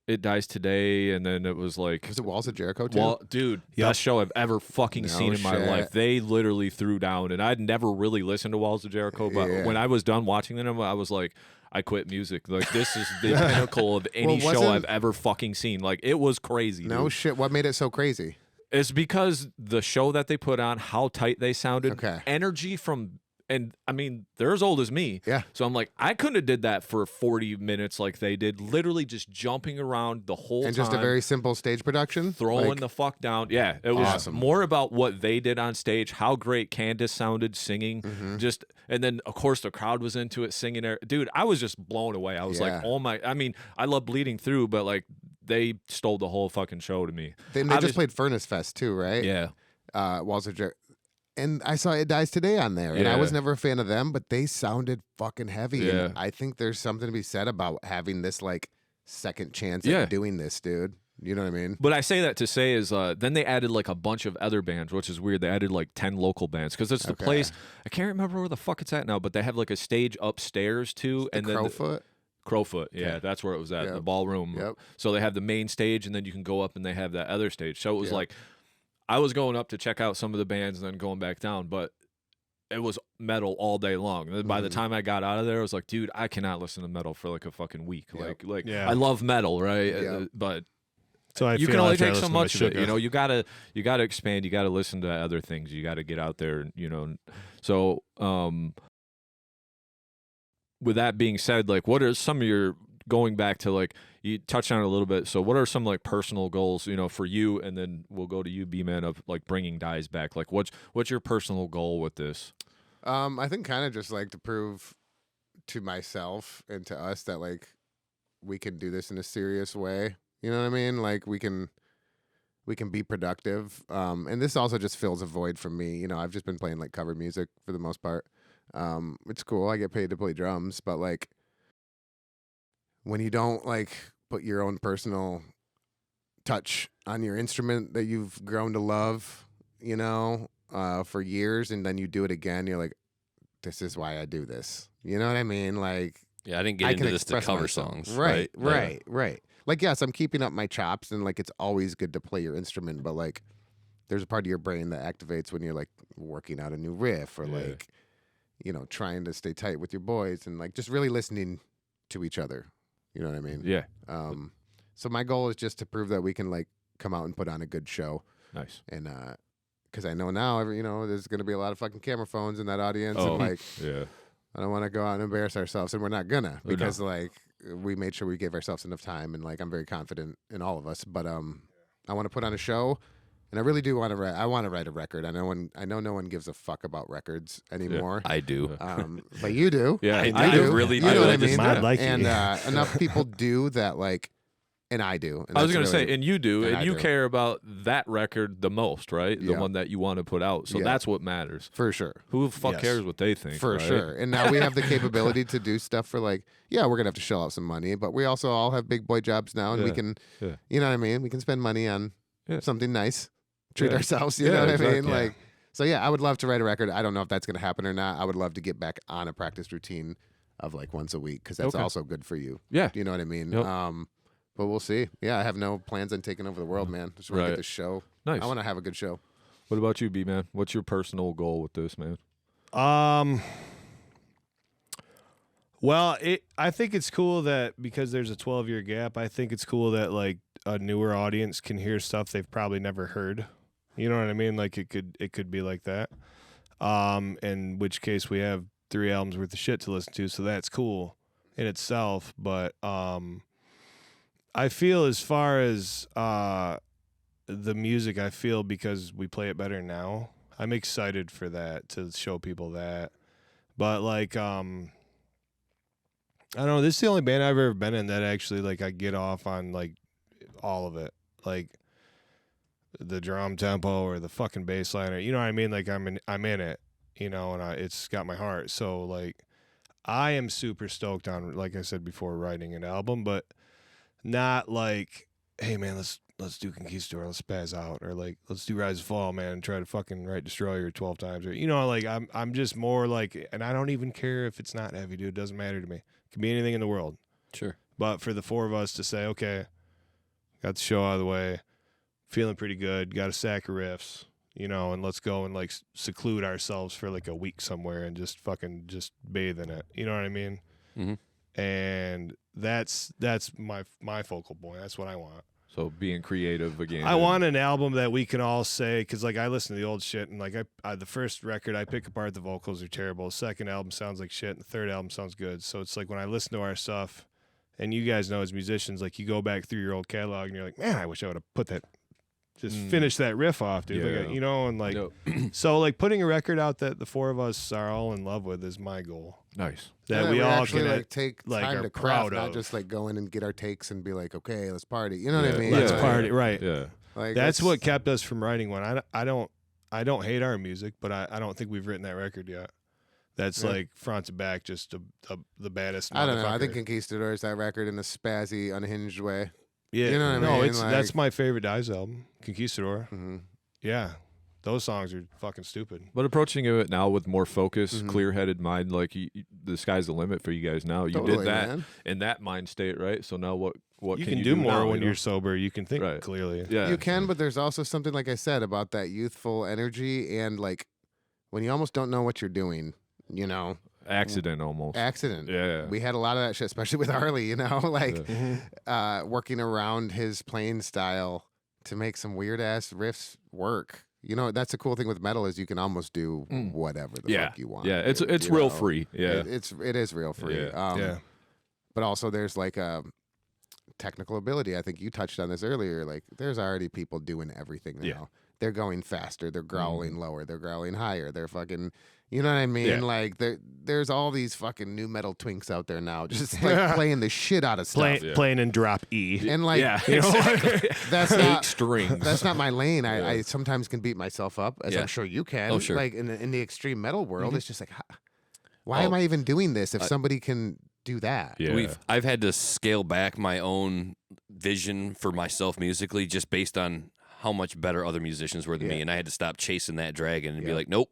It Dies Today, and then it was like Was it Walls of Jericho too? Dude, best show I've ever fucking No seen in my shit. life. They literally threw down, and I'd never really listened to Walls of Jericho, but Yeah. when I was done watching them, I was like, I quit music. Like this is the pinnacle of any Well, show wasn't- I've ever fucking seen. Like it was crazy. No dude. shit. What made it so crazy? It's because the show that they put on, how tight they sounded, Okay. energy from, and I mean, they're as old as me. Yeah. So I'm like, I couldn't have did that for 40 minutes like they did, literally just jumping around the whole time. And just a very simple stage production? Throwing Like, the fuck down. Yeah. It was Awesome. more about what they did on stage, how great Candace sounded singing. Mm-hmm. Just, and then of course the crowd was into it singing there. Dude, I was just blown away. I was Yeah. like, oh my, I mean, I love Bleeding Through, but like they stole the whole fucking show to me. They just played Furnace Fest too, right? Yeah. Walls of Jericho. And I saw It Dies Today on there, and I Yeah. was never a fan of them, but they sounded fucking heavy. Yeah. And I think there's something to be said about having this like second chance Yeah. at doing this, dude. You know what I mean? But I say that to say is then they added like a bunch of other bands, which is weird. They added like 10 local bands because it's the place. I can't remember where the fuck it's at now, but they have like a stage upstairs too. And then Crowfoot, yeah, that's where it was at, the ballroom. Yep. So they have the main stage, and then you can go up and they have that other stage. So it was like I was going up to check out some of the bands and then going back down, but it was metal all day long. And by the time I got out of there, I was like, dude, I cannot listen to metal for like a fucking week. Like I love metal, right? But so you can only take so much shit. You know, you gotta expand. You gotta listen to other things. You gotta get out there. You know, so with that being said, like, what are some of your going back to like you touched on it a little bit? So, what are some like personal goals? You know, for you, and then we'll go to you, B-Man, of like bringing Dies back. Like, what's your personal goal with this? I think kind of just like to prove to myself and to us that like we can do this in a serious way. You know what I mean? Like we can be productive. And this also just fills a void for me. You know, I've just been playing like cover music for the most part. It's cool. I get paid to play drums, but like when you don't like put your own personal touch on your instrument that you've grown to love, you know, for years, and then you do it again, you're like, this is why I do this. You know what I mean? Like, yeah, I didn't get into this to cover songs. Right. Like, yes, I'm keeping up my chops, and like it's always good to play your instrument, but like there's a part of your brain that activates when you're like working out a new riff or like, you know, trying to stay tight with your boys and like just really listening to each other. You know what I mean? Yeah. So my goal is just to prove that we can like come out and put on a good show. Nice. And because I know now, you know, there's going to be a lot of fucking camera phones in that audience, and like, I don't want to go out and embarrass ourselves, and we're not gonna because like we made sure we gave ourselves enough time, and like I'm very confident in all of us. But I want to put on a show, and I really do want to write. I want to write a record. I know no one gives a fuck about records anymore. I do. But you do. Yeah, I do. Really do. You know what I mean? And Enough people do that, like, and I do. And I was going to really, say, and you do, and you do. care about that record the most, right? The Yeah. one that you want to put out. So that's what matters. For sure. Who the fuck cares what they think? For right? sure. And now we have the capability to do stuff for like, we're going to have to shell out some money, but we also all have big boy jobs now, and we can, you know what I mean? We can spend money on something nice, treat ourselves, you know what I mean? Like, so I would love to write a record. I don't know if that's going to happen or not. I would love to get back on a practice routine of like once a week, because that's also good for you. Yeah. You know what I mean? Yep. But we'll see. Yeah, I have no plans on taking over the world, man. Just want to get this show. Nice. I want to have a good show. What about you, B-Man? What's your personal goal with this, man? Well, I think it's cool that because there's a 12-year gap, I think it's cool that like a newer audience can hear stuff they've probably never heard. You know what I mean? Like it could be like that. In which case we have 3 albums worth of shit to listen to, so that's cool in itself. But I feel as far as the music, I feel because we play it better now, I'm excited for that, to show people that. But like I don't know, this is the only band I've ever been in that actually like I get off on like all of it. Like the drum tempo or the fucking bass line, or you know what I mean? Like I'm in it, you know, and it's got my heart. So like I am super stoked on, like I said before, writing an album, but not like, hey man, let's do Conquistador, let's spaz out, or like let's do Rise and Fall, man, and try to fucking write Destroyer 12 times, or you know, like I'm just more like, and I don't even care if it's not heavy, dude. It doesn't matter to me. It can be anything in the world. Sure. But for the 4 of us to say, okay, got the show out of the way, feeling pretty good, got a sack of riffs, you know, and let's go and like seclude ourselves for like a week somewhere and just fucking just bathe in it. You know what I mean? Mm-hmm. And that's my focal point. That's what I want. So being creative again. I want an album that we can all say, because like I listen to the old shit, and like I the first record I pick apart, the vocals are terrible. The second album sounds like shit, and the third album sounds good. So it's like when I listen to our stuff, and you guys know as musicians, like you go back through your old catalog and you're like, man, I wish I would have put that, just finish that riff off, dude. Yeah. Like, you know, and like, so like putting a record out that the 4 of us are all in love with is my goal. Nice. That we all actually can like take like time are to proud craft, not of. just like go in and get our takes and be like, okay, let's party. You know what I mean? Let's Like, party, right? Yeah. Like That's what kept us from writing one. I don't hate our music, but I don't think we've written that record yet. That's like front to back, just the baddest. I don't know. I motherfucker. think Conquistador is that record in a spazzy, unhinged way. Yeah, You know what I no, mean? it's Like- that's my favorite Dies album, Conquistador. Mhm. Yeah, those songs are fucking stupid. But approaching it now with more focus, Mhm. clear-headed mind, like the sky's the limit for you guys now. You Totally, did that man. in that mind state, right? So now what You can can you do more now, when you know? you're sober. You can think Right. clearly. Yeah, You can, but there's also something, like I said, about that youthful energy and like when you almost don't know what you're doing, you know, accident almost. accident. Yeah. We had a lot of that shit, especially with Harley, you know, like Yeah. working around his playing style to make some weird ass riffs work. You know, that's the cool thing with metal is you can almost do whatever the Yeah. fuck you want. Yeah, it's dude, it's you real know? free. Yeah. It is real free. Yeah. Yeah. But also there's like a technical ability. I think you touched on this earlier. Like there's already people doing everything now. Yeah. They're going faster. They're growling lower. They're growling higher. They're fucking, you know what I mean? Yeah. Like there's all these fucking new metal twinks out there now, just like playing the shit out of stuff. Yeah. Playing in drop E. And like, yeah, you know, exactly. that's 8 not strings. that's not my lane. Yeah. I sometimes can beat myself up, as Yeah. I'm sure you can. Oh, sure. Like in the extreme metal world, it's just like, why am I even doing this if somebody can do that? Yeah. I've had to scale back my own vision for myself musically just based on how much better other musicians were than me, and I had to stop chasing that dragon and be like, nope,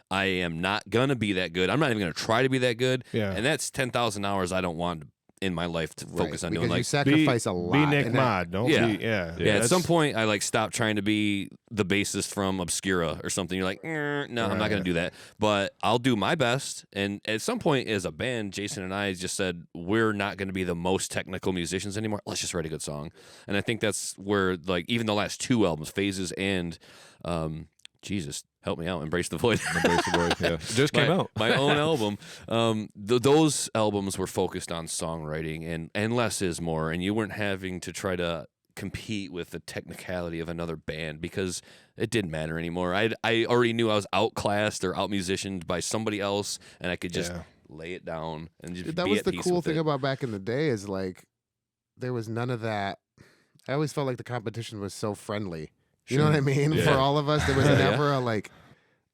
I am not gonna be that good. I'm not even gonna try to be that good. Yeah. And that's 10,000 hours I don't want in my life to focus on because doing. you Like, sacrifice a lot. Be Nick and that- Mod. Don't Yeah. be. Yeah. yeah, at that's- some point I like stopped trying to be the bassist from Obscura or something. You're like, no, I'm not gonna do that. But I'll do my best. And at some point as a band, Jason and I just said we're not gonna be the most technical musicians anymore. Let's just write a good song. And I think that's where like even the last 2 albums, Phases and Jesus, help me out, Embrace the Void. Embrace the Void, yeah. Just came out. My own album. Those albums were focused on songwriting and less is more, and you weren't having to try to compete with the technicality of another band because it didn't matter anymore. I already knew I was outclassed or outmusicianed by somebody else, and I could just lay it down and just Dude, that be was at the peace cool with thing it. about back in the day is like there was none of that. I always felt like the competition was so friendly. You know what I mean? Yeah. For all of us, there was Yeah. never a like,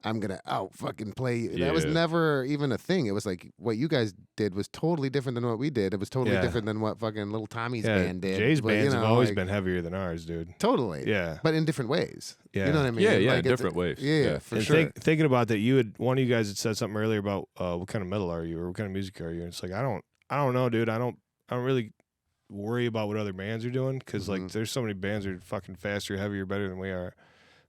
I'm gonna out fucking play you. That was Yeah. never even a thing. It was like what you guys did was totally different than what we did. It was totally Yeah. different than what fucking little Tommy's Yeah, band did. Jay's But, you bands have know, always like, been heavier than ours, dude. totally. Yeah. But in different ways. Yeah. You know what I mean? Yeah, yeah, Like, in it's- different ways. Yeah, Yeah. for And sure. thinking about that, one of you guys had said something earlier about what kind of metal are you or what kind of music are you? And it's like I don't know, dude. I don't really worry about what other bands are doing because like there's so many bands that are fucking faster, heavier, better than we are.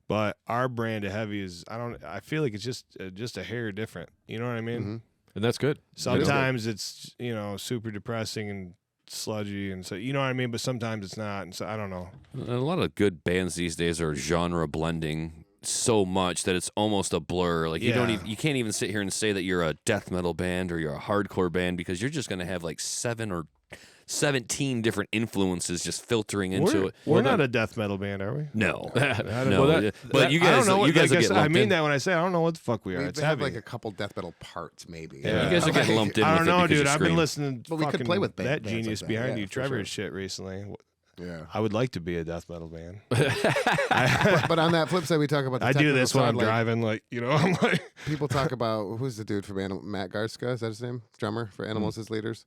But our brand of heavy is I feel like it's just a hair different. You know what I mean? Mhm. And that's good. Sometimes it's super depressing and sludgy, and so you know what I mean. But sometimes it's not, and so I don't know. A lot of good bands these days are genre blending so much that it's almost a blur. Like you can't even sit here and say that you're a death metal band or you're a hardcore band because you're just going to have like 7 or 17 different influences just filtering into it. We're not a death metal band, are we? No, don't no. know. But you I don't guys, know what, you guys like will get I lumped mean in. that when I say I don't know what the fuck we are. We It's have heavy. like a couple death metal parts, maybe. Yeah. You guys are getting lumped in I with don't it know, because dude. you I've been scream. listening to But we could fucking play with that bands genius like that, behind yeah, you, for Trevor's sure. shit recently. Yeah. I would like to be a death metal band. But on that flip side, we talk about the I do technical this when side, I'm like, driving, like I'm like people talk about who's the dude from Matt Garska, is that his name? Drummer for Animals as Leaders.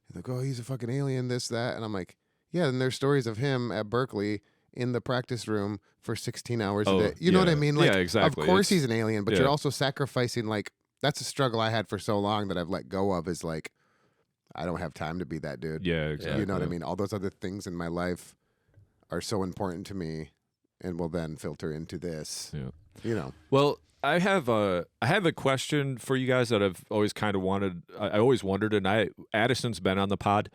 He's like, oh, he's a fucking alien, this, that. And I'm like, yeah, and there's stories of him at Berkeley in the practice room for 16 hours a day. You know what I yeah. mean? Like, Yeah, exactly. Of course It's- he's an alien, but yeah. you're also sacrificing, like, that's a struggle I had for so long that I've let go of is like, I don't have time to be that dude. Yeah, exactly. You know what I mean? All those other things in my life are so important to me and will then filter into this. Yeah. You know. Well, I have a question for you guys that I've always kind of wanted. I always wondered, and Addison's been on the pod.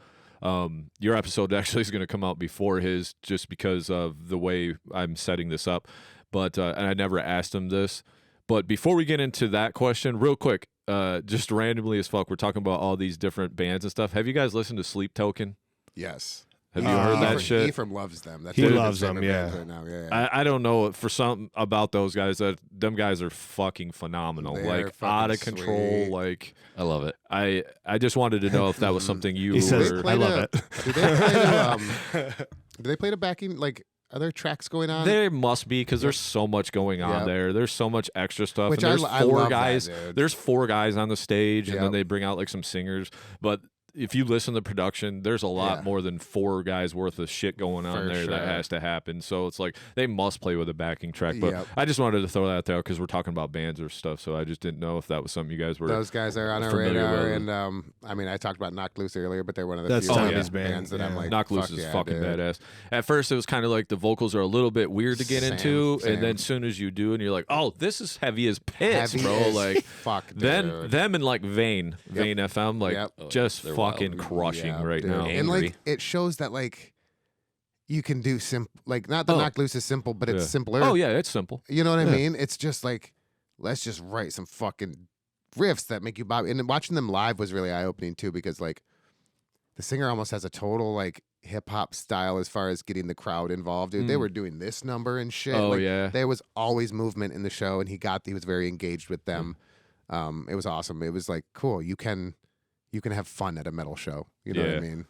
Your episode actually is going to come out before his, just because of the way I'm setting this up. But and I never asked him this. But before we get into that question, real quick, just randomly as fuck, we're talking about all these different bands and stuff. Have you guys listened to Sleep Token? Yes. Have you heard that shit? Ephraim loves them. That's He one of his loves them, favorite yeah. bands right now. Yeah. I don't know, for something about those guys, that them guys are fucking phenomenal. They're Like fucking out of control. sweet. Like I love it. I just wanted to know if that was something you He says, were. I love it. Do they play to, do they play to backing? Like, are there tracks going on? There must be, because there's so much going on Yep. there. There's so much extra stuff. Which and there's I four love that, guys. dude. There's 4 guys on the stage, and then Yep. they bring out like some singers. But if you listen to production, there's a lot Yeah. more than 4 guys worth of shit going on For there that sure. has to happen. So it's like they must play with a backing track. But Yep. I just wanted to throw that out there because we're talking about bands or stuff. So I just didn't know if that was something you guys were. Those guys are on our familiar radar, with. and I mean, I talked about Knocked Loose earlier, but they're one of the That's few Tommy's bands band, that I'm yeah. like, Knock Loose fuck is yeah, fucking dude. badass. At first, it was kind of like the vocals are a little bit weird to get into, and then as soon as you do, and you're like, "Oh, this is heavy as piss, Heavy bro!" as Like fuck, dude. them and like Vane FM, like Yep. just they're fucking wild. crushing Yeah, right dude. now. And Angry. like it shows that like you can do like not that Oh. Knocked Loose is simple, but it's Yeah. simpler. Oh yeah, it's simple. You know what I Yeah. mean? It's just like let's just write some fucking riffs that make you bob. And watching them live was really eye opening too, because like the singer almost has a total like hip hop style as far as getting the crowd involved. Dude, they were doing this number and shit. Oh like, yeah. there was always movement in the show, and he was very engaged with them. It was awesome. It was like cool. You can have fun at a metal show. You know what I Yeah. mean?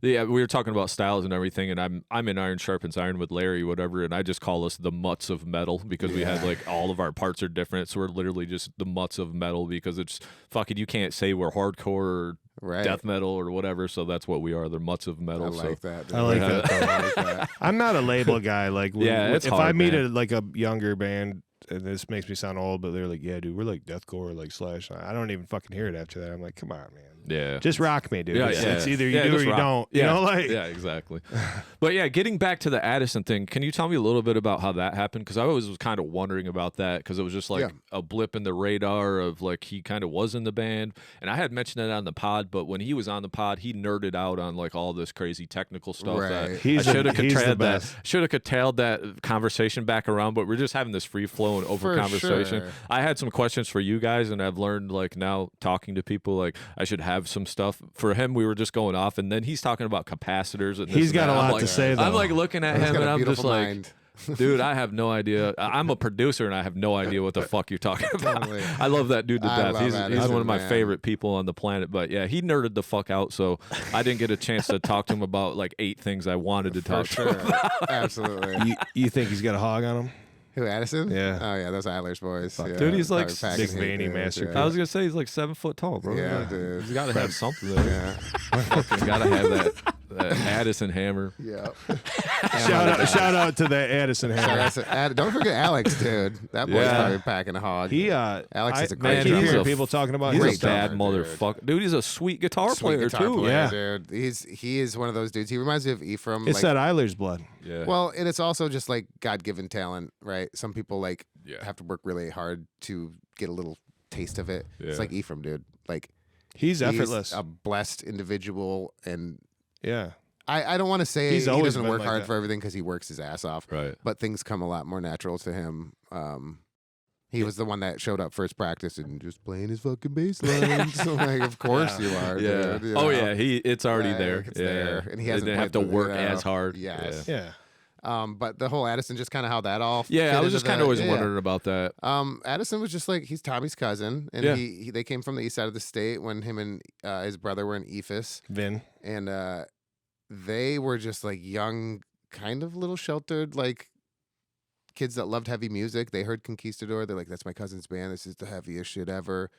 Yeah, we were talking about styles and everything, and I'm in Iron Sharpens Iron with Larry, whatever, and I just call us the mutts of metal because we had Yeah. like all of our parts are different, so we're literally just the mutts of metal because it's fucking you can't say we're hardcore or Right. death metal or whatever, so that's what we are, the mutts of I metal. like so that. Dude. I like Yeah. that. I like that. I'm not a label guy. Like, Yeah, it's if hard, I meet man. a younger band, and this makes me sound old, but they're like, "Yeah, dude, we're like deathcore, like Slash." I don't even fucking hear it after that. I'm like, "Come on, man, yeah. just rock me, dude." Yeah, It's yeah. either you Yeah, do or just you rock. don't. Yeah. You know, like Yeah, exactly. But yeah, getting back to the Addison thing, can you tell me a little bit about how that happened? Because I always was kind of wondering about that because it was just like Yeah. a blip in the radar of like he kind of was in the band, and I had mentioned it on the pod, but when he was on the pod, he nerded out on like all this crazy technical stuff that Right. He's I should have the curtailed best. that conversation back around, but we're just having this free flowing over For conversation. sure. I had some questions for you guys, and I've learned like now talking to people like I should have some stuff for him. We were just going off, and then he's talking about capacitors. And this He's and got that. a I'm lot like, to say, though. I'm like looking at He's him, got and a I'm just beautiful like, mind. dude, I have no idea. I'm a producer, and I have no idea what the fuck you're talking about. Totally. I love that dude to I death. love He's Addison, one of my man. favorite people on the planet. But yeah, he nerded the fuck out, so I didn't get a chance to talk to him about like 8 things I wanted to For talk to him. sure. Absolutely. you think he's got a hog on him? Who, Addison? Yeah. Oh, yeah, those Eilers boys. Yeah, Dude, he's like probably packing big heat, veiny dude. masterpiece. I was gonna say he's like 7 foot tall, bro. Yeah, dude. He's got to have something there. Yeah. Fucking gotta have that Addison hammer. Yeah. Shout out to that Addison hammer. Don't forget Alex, dude. That boy's Yeah. probably packing a hog. He Alex is a I great keep drummer. hearing people talking about He's his a Great bad drummer, dude. motherfucker, dude. He's a sweet guitar Sweet player guitar too. player, Yeah. dude. He is one of those dudes. He reminds me of Ephraim. It's like, that Eiler's blood. Yeah. well, and it's also just like God-given talent, right? Some people like Yeah. have to work really hard to get a little taste of it. Yeah. It's like Ephraim, dude. Like He's effortless. a blessed individual, and Yeah. I don't want to say He's he always doesn't been work like hard that. for everything because he works his ass off, Right. but things come a lot more natural to him. He was the one that showed up first practice and just playing his fucking bass line. So like, of course Yeah. you are. Yeah. Dude, you Oh know? yeah. It's already Like, there. it's yeah. there. And he hasn't didn't have to played the- work you know, as hard. yes. Yeah. Yeah. But the whole Addison, just kind of how that all. Yeah, fit I was into just kind the- of always yeah. wondering about that. Addison was just like he's Tommy's cousin, and Yeah. they came from the east side of the state when him and his brother were in Ephes, Vin. and they were just like young, kind of little sheltered, like kids that loved heavy music. They heard Conquistador. They're like, "That's my cousin's band. This is the heaviest shit ever."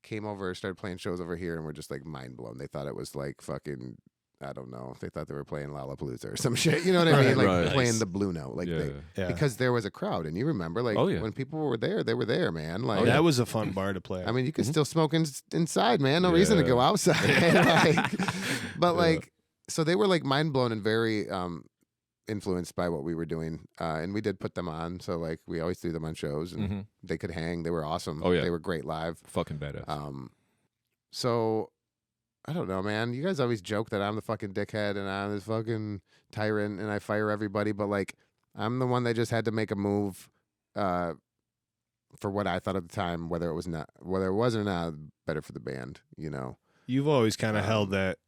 Came over, started playing shows over here, and were just like mind blown. They thought it was like fucking. I don't know. They thought they were playing Lollapalooza or some shit. You know what I mean? Like right. playing Nice. the blue note. Like Yeah. Yeah. because there was a crowd, and you remember, like Oh, yeah. when people were there, they were there, man. Like That was a fun bar to play. I mean, you could still smoke inside, man. No reason to Yeah. go outside. like, but Yeah. like, so they were like mind blown and very influenced by what we were doing, and we did put them on. So like, we always threw them on shows, and Mhm. they could hang. They were awesome. Oh, yeah. They were great live. Fucking badass. So I don't know, man. You guys always joke that I'm the fucking dickhead and I'm this fucking tyrant and I fire everybody, but like I'm the one that just had to make a move for what I thought at the time, whether it was or not better for the band, you know. You've always kind of held that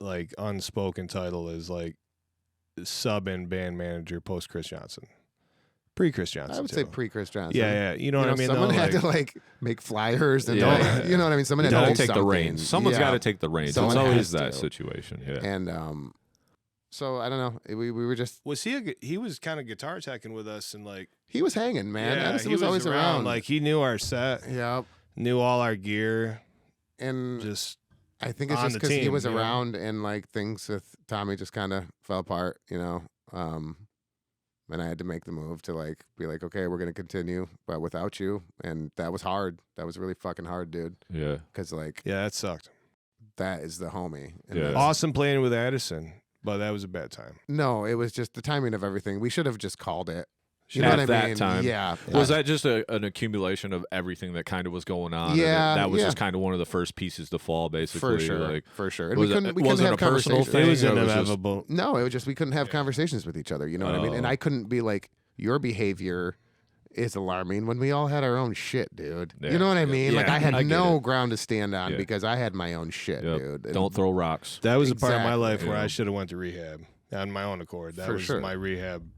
like unspoken title as like sub and band manager post Chris Johnson. Pre Chris Johnson. I would too. say pre Chris Johnson. Yeah, yeah. You know what I mean? Someone though? had Like, to like make flyers and Yeah. you know what I mean. Someone had to Don't do take the something. reins. Someone's Yeah. got to take the reins. Someone It's always has that to. situation. Yeah. And so I don't know. We were just was he was kind of guitar teching with us and like he was hanging, man. yeah, Addison he was always around. Like he knew our set, yeah, knew all our gear, and just I think it's on just the because he team, was you know? around and like things with Tommy just kind of fell apart, you know. And I had to make the move to like be like, okay, we're gonna continue, but without you, and that was hard. That was really fucking hard, dude. Yeah. Because like Yeah, that sucked. that is the homie. And Yeah. that's- Awesome playing with Addison, but that was a bad time. No, it was just the timing of everything. We should have just called it. You know At what I that mean? time. Yeah. Was that just an accumulation of everything that kind of was going on? and Yeah, that was yeah. just kind of one of the first pieces to fall, basically. For sure. Like, For sure. And was we couldn't, it, we was couldn't it have a personal conversations. thing? It was or just- inevitable. No, it was just we couldn't have conversations with each other. You know what I mean? And Oh. I couldn't be like, your behavior is alarming when we all had our own shit, dude. Yeah. You know what I mean? Like Yeah, I had I get no it. ground to stand on Yeah. because I had my own shit, Yep. dude. And Don't throw rocks. That was a part of my Exactly. life where Yeah. I should have went to rehab on my own accord. That For was sure. my rehab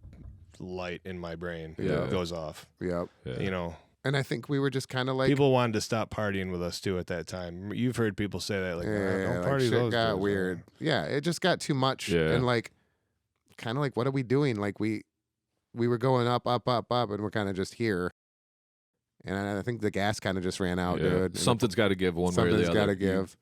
light in my brain. Yeah. Goes off. Yep. Yeah. You know, And I think we were just kind of like people wanted to stop partying with us too at that time. You've heard people say that, like, don't like party with shit those got guys, weird. man." Yeah, it just got too much. Yeah. And like kind of like what are we doing? Like we were going up, and we're kind of just here. And I think the gas kind of just ran out, Yeah. dude. And Something's got to give one way or the something's other. gotta give.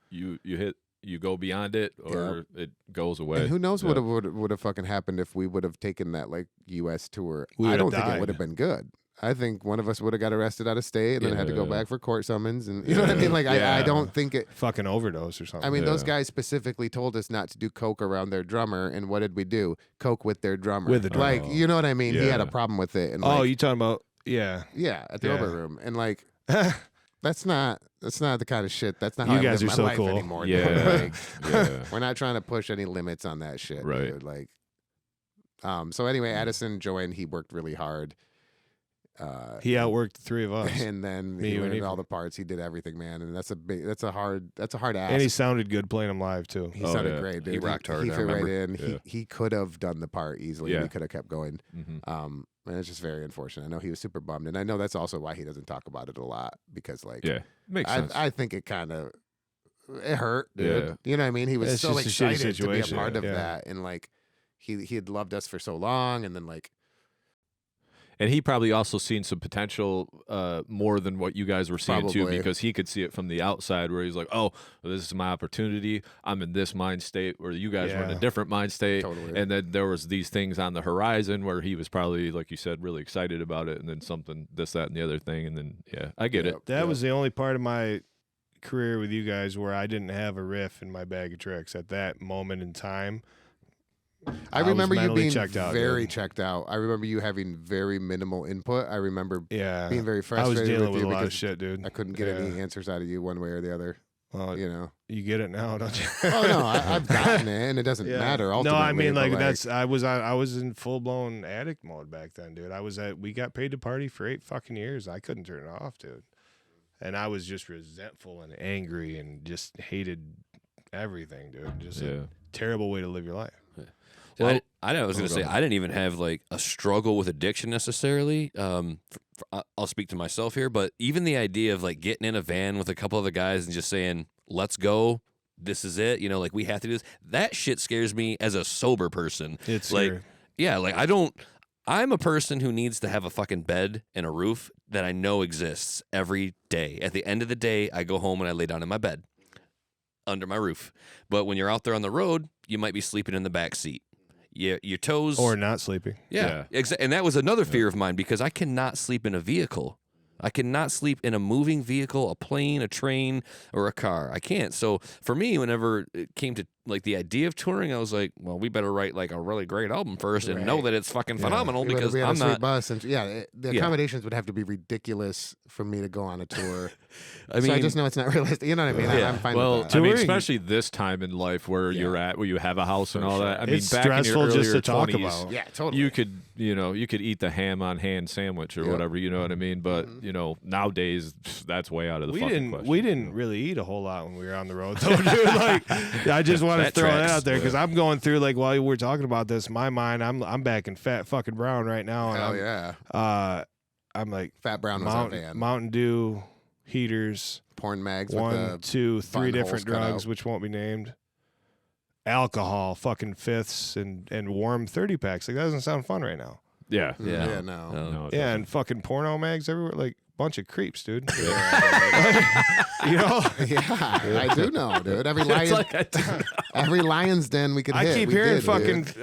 You go beyond it, or it goes away. And who knows Yeah. what would have fucking happened if we would have taken that like U.S. tour? We I would don't have think it died. would have been good. I think one of us would have got arrested out of state and then had to go Yeah. back for court summons, and you know what I mean. Like I Yeah. don't think it. Fucking overdose or something. I mean, those Yeah. guys specifically told us not to do coke around their drummer, and what did we do? Coke with their drummer. With the drummer. Like, you know what I mean? He had a Yeah. problem with it. And oh, like, you talking about? Yeah. yeah, at the Yeah. Ober Room, and like that's not the kind of shit. That's not You how I guys live are my so life cool. anymore. dude. Yeah. Like, Yeah. we're not trying to push any limits on that shit, Right. dude. Like, so anyway, Addison joined. He worked really hard. He outworked the three of us, and then Me, he you, and learned all Ethan. the parts. He did everything, man, and that's a hard ask. and he sounded good playing them live too. He Oh, sounded yeah. great, dude. He rocked hard, He I fit right remember. in. Yeah. He could have done the part easily. Yeah. He could have kept going. Mhm. And it's just very unfortunate. I know he was super bummed, and I know that's also why he doesn't talk about it a lot because, like, Yeah. Makes sense. I think it kind of it hurt, dude. Yeah. You know what I mean? He was It's so just a shitty excited to be a situation, part of yeah. that, and like he had loved us for so long, and then like And he probably also seen some potential more than what you guys were seeing too, Probably. because he could see it from the outside where he's like, oh, this is my opportunity. I'm in this mind state where you guys were in a Yeah. different mind state. Totally. And then there was these things on the horizon where he was probably, like you said, really excited about it. And then something, this, that, and the other thing. And then, yeah, I get it. Yep, That yep. was the only part of my career with you guys where I didn't have a riff in my bag of tricks at that moment in time. I was remember you mentally being checked out, very dude. checked out. I remember you having very minimal input. I remember Yeah, being very I frustrated was dealing with with you a lot of because shit, dude. I couldn't get any answers out of you one way or the other. Well, You know. you get it now, don't you? Oh no, I've gotten it, and it doesn't Yeah. matter. No, Ultimately, I mean but, like that's I was in full blown addict mode back then, dude. We got paid to party for 8 fucking years. I couldn't turn it off, dude. And I was just resentful and angry and just hated everything, dude. Just Yeah. a terrible way to live your life. Well- I was going to say, I didn't even have like a struggle with addiction necessarily. I'll speak to myself here, but even the idea of like getting in a van with a couple other guys and just saying, let's go, this is it, you know, like we have to do this, that shit scares me as a sober person. It's Like, scary. yeah, like I'm a person who needs to have a fucking bed and a roof that I know exists every day. At the end of the day, I go home and I lay down in my bed under my roof. But when you're out there on the road, you might be sleeping in the back seat. Your toes Or not sleeping. yeah. And that was another fear of mine because I cannot sleep in a vehicle. I cannot sleep in a moving vehicle, a plane, a train, or a car. I can't. So for me, whenever it came to like the idea of touring, I was like, well, we better write like a really great album first and know Right. that it's fucking Yeah. phenomenal We because be on I'm a sweet not. bus, and the Yeah. accommodations would have to be ridiculous for me to go on a tour. I so I mean, just know it's not realistic. You know what I mean? Yeah. I'm fine Well, with that. I mean, Touring- especially this time in life where you're at, where you have a house and For all sure. that. I mean, It's back in your stressful just earlier to talk 20s, about. Yeah, totally. you could eat the ham on hand sandwich or Yep. whatever, you know what I mean? But Mhm. Nowadays that's way out of the We fucking didn't question. we didn't really eat a whole lot when we were on the road though, dude. Like I just want to That throw that tracks. out there because I'm going through like while we're talking about this, my mind I'm back in Fat fucking Brown right now, and Hell I'm, yeah. I'm like Fat Brown was our van. Mountain Dew, heaters, Porn mags with 1, the 2, 3 bun different holes cut drugs, out. which won't be named. Alcohol, fucking fifths, and warm 30 packs. Like that doesn't sound fun right now. Yeah. Yeah. Yeah, no. No, it Yeah, doesn't. and fucking porno mags everywhere. Like bunch of creeps, dude. Yeah, I do know, dude. Every lion's den we could hit.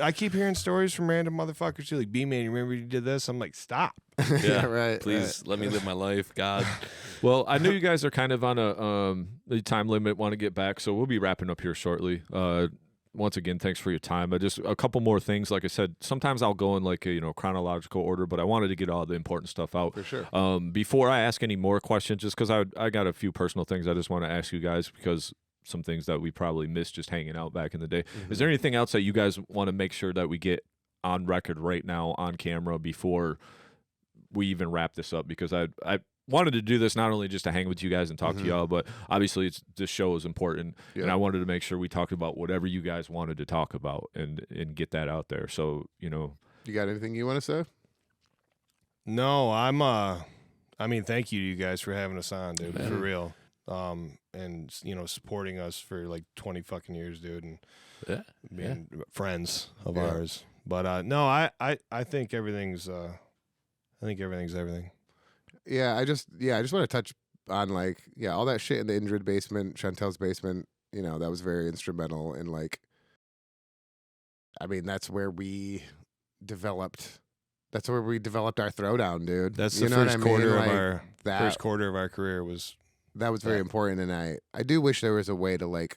I keep hearing stories from random motherfuckers too, like, B-Man, you remember you did this? I'm like, stop. Yeah, right. Please let me live my life, God. Well, I know you guys are kind of on a time limit, want to get back, so we'll be wrapping up here shortly. Once again, thanks for your time. Just a couple more things. Like I said, sometimes I'll go in like a chronological order, but I wanted to get all the important stuff out. For sure. Before I ask any more questions, just because I got a few personal things I just want to ask you guys, because some things that we probably missed just hanging out back in the day. Mm-hmm. Is there anything else that you guys want to make sure that we get on record right now on camera before we even wrap this up? Because I wanted to do this not only just to hang with you guys and talk to y'all, but obviously this show is important, and I wanted to make sure we talked about whatever you guys wanted to talk about and get that out there. So, You got anything you want to say? No, I mean, thank you to you guys for having us on, dude, for real. And supporting us for like 20 fucking years, dude, and being friends of ours. But no, I think everything's everything. Yeah, I just want to touch on all that shit in the Inured basement, Chantel's basement. That was very instrumental in that's where we developed. That's where we developed our throwdown, dude. That's the first quarter of our first quarter of our career was. That was very important, and I do wish there was a way to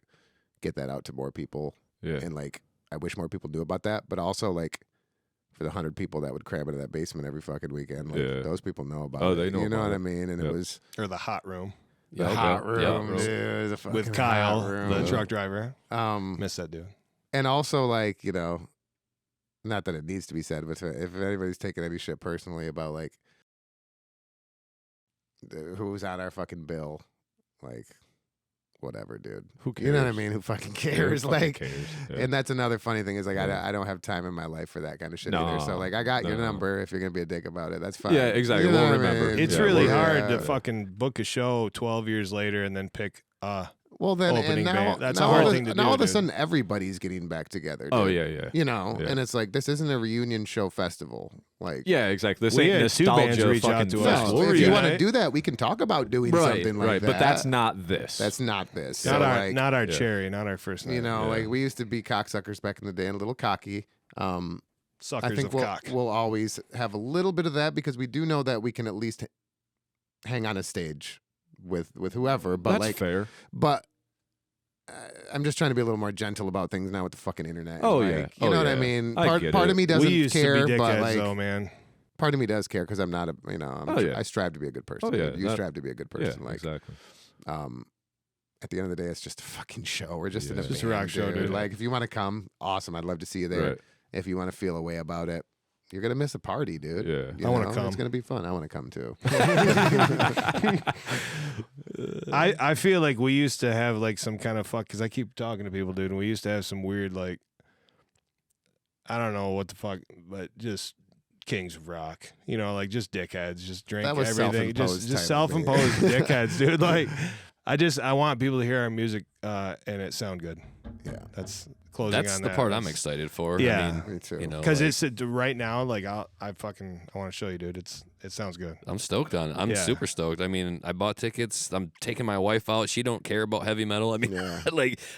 get that out to more people. Yeah, and I wish more people knew about that, but also for the 100 people that would cram into that basement every fucking weekend, those people know about it. Oh, they know. You know about what it. I mean? And it was or the hot room. The hot room, dude. The fucking With Kyle, hot room. the truck driver. Miss that dude. And also not that it needs to be said, but if anybody's taking any shit personally about who's on our fucking bill, whatever, dude. Who cares? You know what I mean? Who fucking cares? Who fucking cares? Yeah. And that's another funny thing is I don't have time in my life for that kind of shit either. So I got your number. If you're gonna be a dick about it, that's fine. Yeah, exactly. You know We'll what I remember. mean? It's really hard to fucking book a show 12 years later and then pick well then opening and now, band. That's a now hard all thing to do. Now all of a dude. sudden everybody's getting back together. Dude. Oh yeah. And it's this isn't a reunion show festival. Yeah, exactly. This We ain't had two bands nostalgia reach out fucking to us. festival. No, We'll if you want to reunite. do that, we can talk about doing something like that. But that's not this. That's not this. Not So, our, not our cherry, not our first night. we used to be cocksuckers back in the day and a little cocky. Suckers I think of cock. we'll always have a little bit of that because we do know that we can at least hang on a stage with whoever. But That's fair. But I'm just trying to be a little more gentle about things now with the fucking internet. Oh, Like, yeah. You know what I yeah. mean? I get Part it. of me We doesn't used care, to be but dickheads, though, man. part of me does care because I'm not yeah. I strive to be a good person. Oh, yeah, You strive to be a good person. Yeah, exactly. At the end of the day, it's just a fucking show. We're just in a Yeah. Just a band, rock show, dude. If you want to come, awesome. I'd love to see you there. Right. If you want to feel a way about it, you're gonna miss a party, dude. Yeah. You I wanna know? come. It's gonna be fun. I want to come too. I feel like we used to have some kind of because I keep talking to people, dude, and we used to have some weird I don't know what the fuck, but just kings of rock, just dickheads, just drink That was everything, self-imposed just type of thing. self-imposed dickheads, dude. I want people to hear our music and it sound good. Yeah. That's closing That's on the that. part I'm excited for. Yeah. Me too. Because it's right now, I want to show you, dude. It sounds good. I'm stoked on it. I'm Yeah. super stoked. I mean, I bought tickets. I'm taking my wife out. She don't care about heavy metal. I mean, Yeah.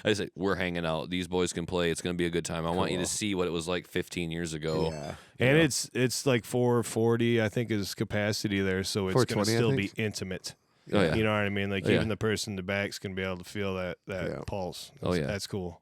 I said, we're hanging out. These boys can play. It's going to be a good time. I want you to Cool. see what it was like 15 years ago. Yeah. And it's like 440, I think, is capacity there, so it's going to 420, I still be think. intimate. Oh, yeah. You know what I mean? Oh, Even yeah. the person in the back's going to be able to feel that Yeah. pulse. Oh, yeah. That's cool.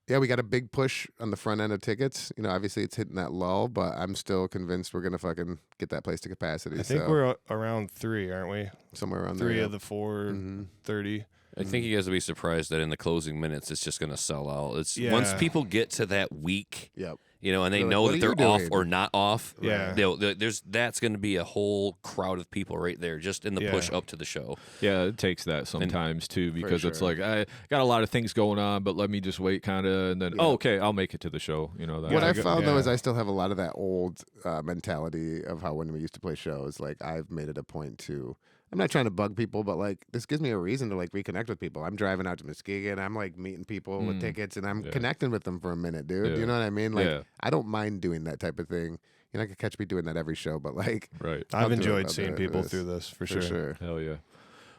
Yeah, we got a big push on the front end of tickets. Obviously it's hitting that lull, but I'm still convinced we're gonna fucking get that place to capacity. I think we're around 3, aren't we? somewhere around 3 there. of the 430. I think you guys will be surprised that in the closing minutes, it's just going to sell out. It's Yeah. once people get to that week, Yep. and they They're like, know "What that are they're you off doing?" or not off. Yeah. That's going to be a whole crowd of people right there, just in the push Yeah. up to the show. Yeah, it takes that sometimes too, because it's sure. like I got a lot of things going on, but let me just wait, kind of, and then okay, I'll make it to the show. That. What Yeah, I found though yeah. is I still have a lot of that old mentality of how when we used to play shows, I've made it a point to. I'm not trying to bug people, but this gives me a reason to reconnect with people. I'm driving out to Muskegon, I'm meeting people with tickets, and I'm connecting with them for a minute, dude. Yeah. You know what I mean? Yeah. I don't mind doing that type of thing. you're not gonna catch me doing that every show, but like, Right. I'll I've do it. enjoyed I'll do seeing it people this. through this for For sure. sure. Hell yeah.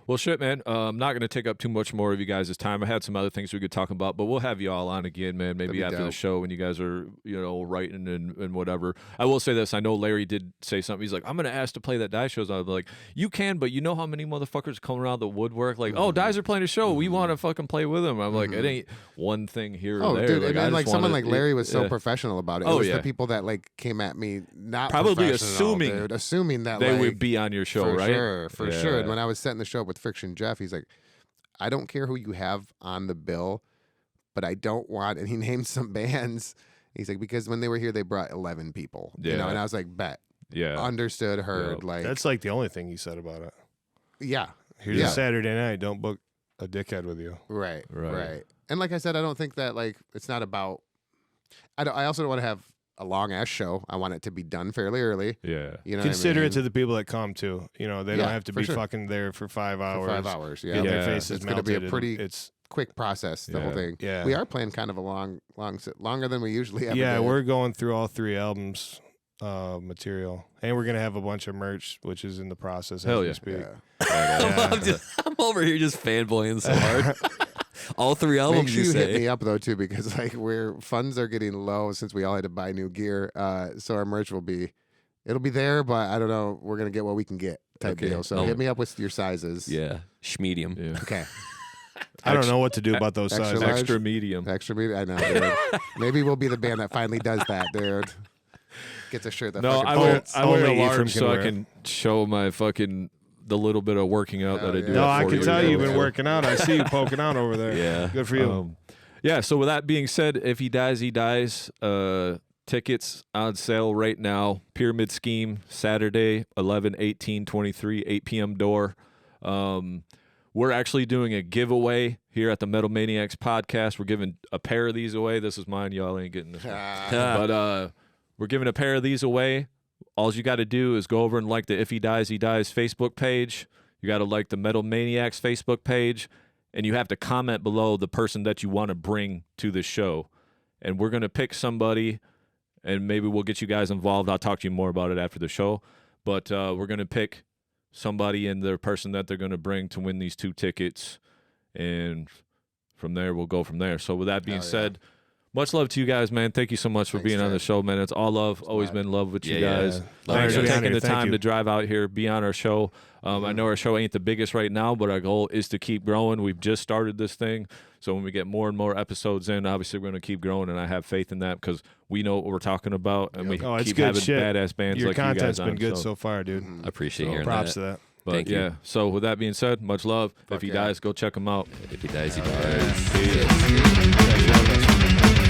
Well, shit, man. I'm not going to take up too much more of you guys' time. I had some other things we could talk about, but we'll have you all on again, man. Maybe That'd be after the dope. show when you guys are, writing and whatever. I will say this. I know Larry did say something. He's like, I'm going to ask to play that Die shows. I'm like, you can, but you know how many motherfuckers come around the woodwork? Like, oh, Dies are playing a show. We want to fucking play with them. I'm like, it ain't one thing here or Oh, there. dude, Like, and I then just like someone wanna- like Larry was so yeah. professional about it. Oh, It was yeah. the people that like came at me not Probably professional, assuming dude, assuming that They like, would be on your show, for right? for sure. And Yeah. when I was setting the show up with Friction Jeff, he's like, I don't care who you have on the bill, but I don't want, and he named some bands. He's like, because when they were here, they brought 11 people, Yeah. and I was like, bet, Yeah. understood, heard, Yep. like, That's like the only thing he said about it. yeah, Here's Yeah. a Saturday night. Don't book a dickhead with you. right. Right. And like I said, I don't think that like it's not about. I also don't want to have a long ass show. I want it to be done fairly early. Yeah. You know, Consider what I it to the people that come too. They Yeah, don't have to for be sure. fucking there for 5 mean? hours. For 5 hours. Yeah, Get their Yeah. faces It's gonna be a melted. pretty- It's quick process. The whole Yeah. thing. yeah. We are playing kind of a longer than we usually ever Yeah, did. we're going through all 3 albums material, and we're gonna have a bunch of merch, which is in the process Hell as we yeah. speak. Yeah. I'm over here just fanboying so hard. All 3 Make albums sure you you hit say. me up though too, because like funds are getting low since we all had to buy new gear. So our merch it'll be there, but I don't know. We're gonna get what we can get type Okay. deal. So Oh. hit me up with your sizes. Yeah, schmedium. Yeah. Okay. I don't know what to do about those extra sizes. large? Extra medium. Extra media. I know, dude. Maybe we'll be the band that finally does that, dude. Gets a shirt that No, fucking I wear fits. I wear a Only Ephraim large can so I wear it. can show my fucking the little bit of working out Hell that I do. yeah. No, at I 40 can tell years you've old. been working out. I see you poking out over there. Yeah. Good for you. Yeah, so with that being said, if he dies, he dies. Tickets on sale right now. Pyramid Scheme, Saturday, 11/18/23, 8 p.m. door. We're actually doing a giveaway here at the Metal Maniacs Podcast. We're giving a pair of these away. This is mine. Y'all ain't getting this one. But we're giving a pair of these away. All you got to do is go over and like the If He Dies, He Dies Facebook page. You got to like the Metal Maniacs Facebook page. And you have to comment below the person that you want to bring to the show. And we're going to pick somebody, and maybe we'll get you guys involved. I'll talk to you more about it after the show. But we're going to pick somebody and the person that they're going to bring to win these 2 tickets. And from there, we'll go from there. So with that being Hell yeah. said, much love to you guys, man. Thank you so much for Thanks, being on the Ted. show, man. It's all love. Always been love with you Yeah, guys. yeah. Thanks Glad for to be on taking here. the Thank time you. to drive out here, be on our show. I know our show ain't the biggest right now, but our goal is to keep growing. We've just started this thing. So when we get more and more episodes in, obviously we're going to keep growing, and I have faith in that because we know what we're talking about, and we Oh, it's keep good having shit. badass bands Your like you guys content's been on, good so. so far, dude. I appreciate So hearing Props that. to that. But Thank you. yeah, so with that being said, much love. Fuck If he yeah. dies, go check him out. If he dies, he Hell dies. yeah. Peace.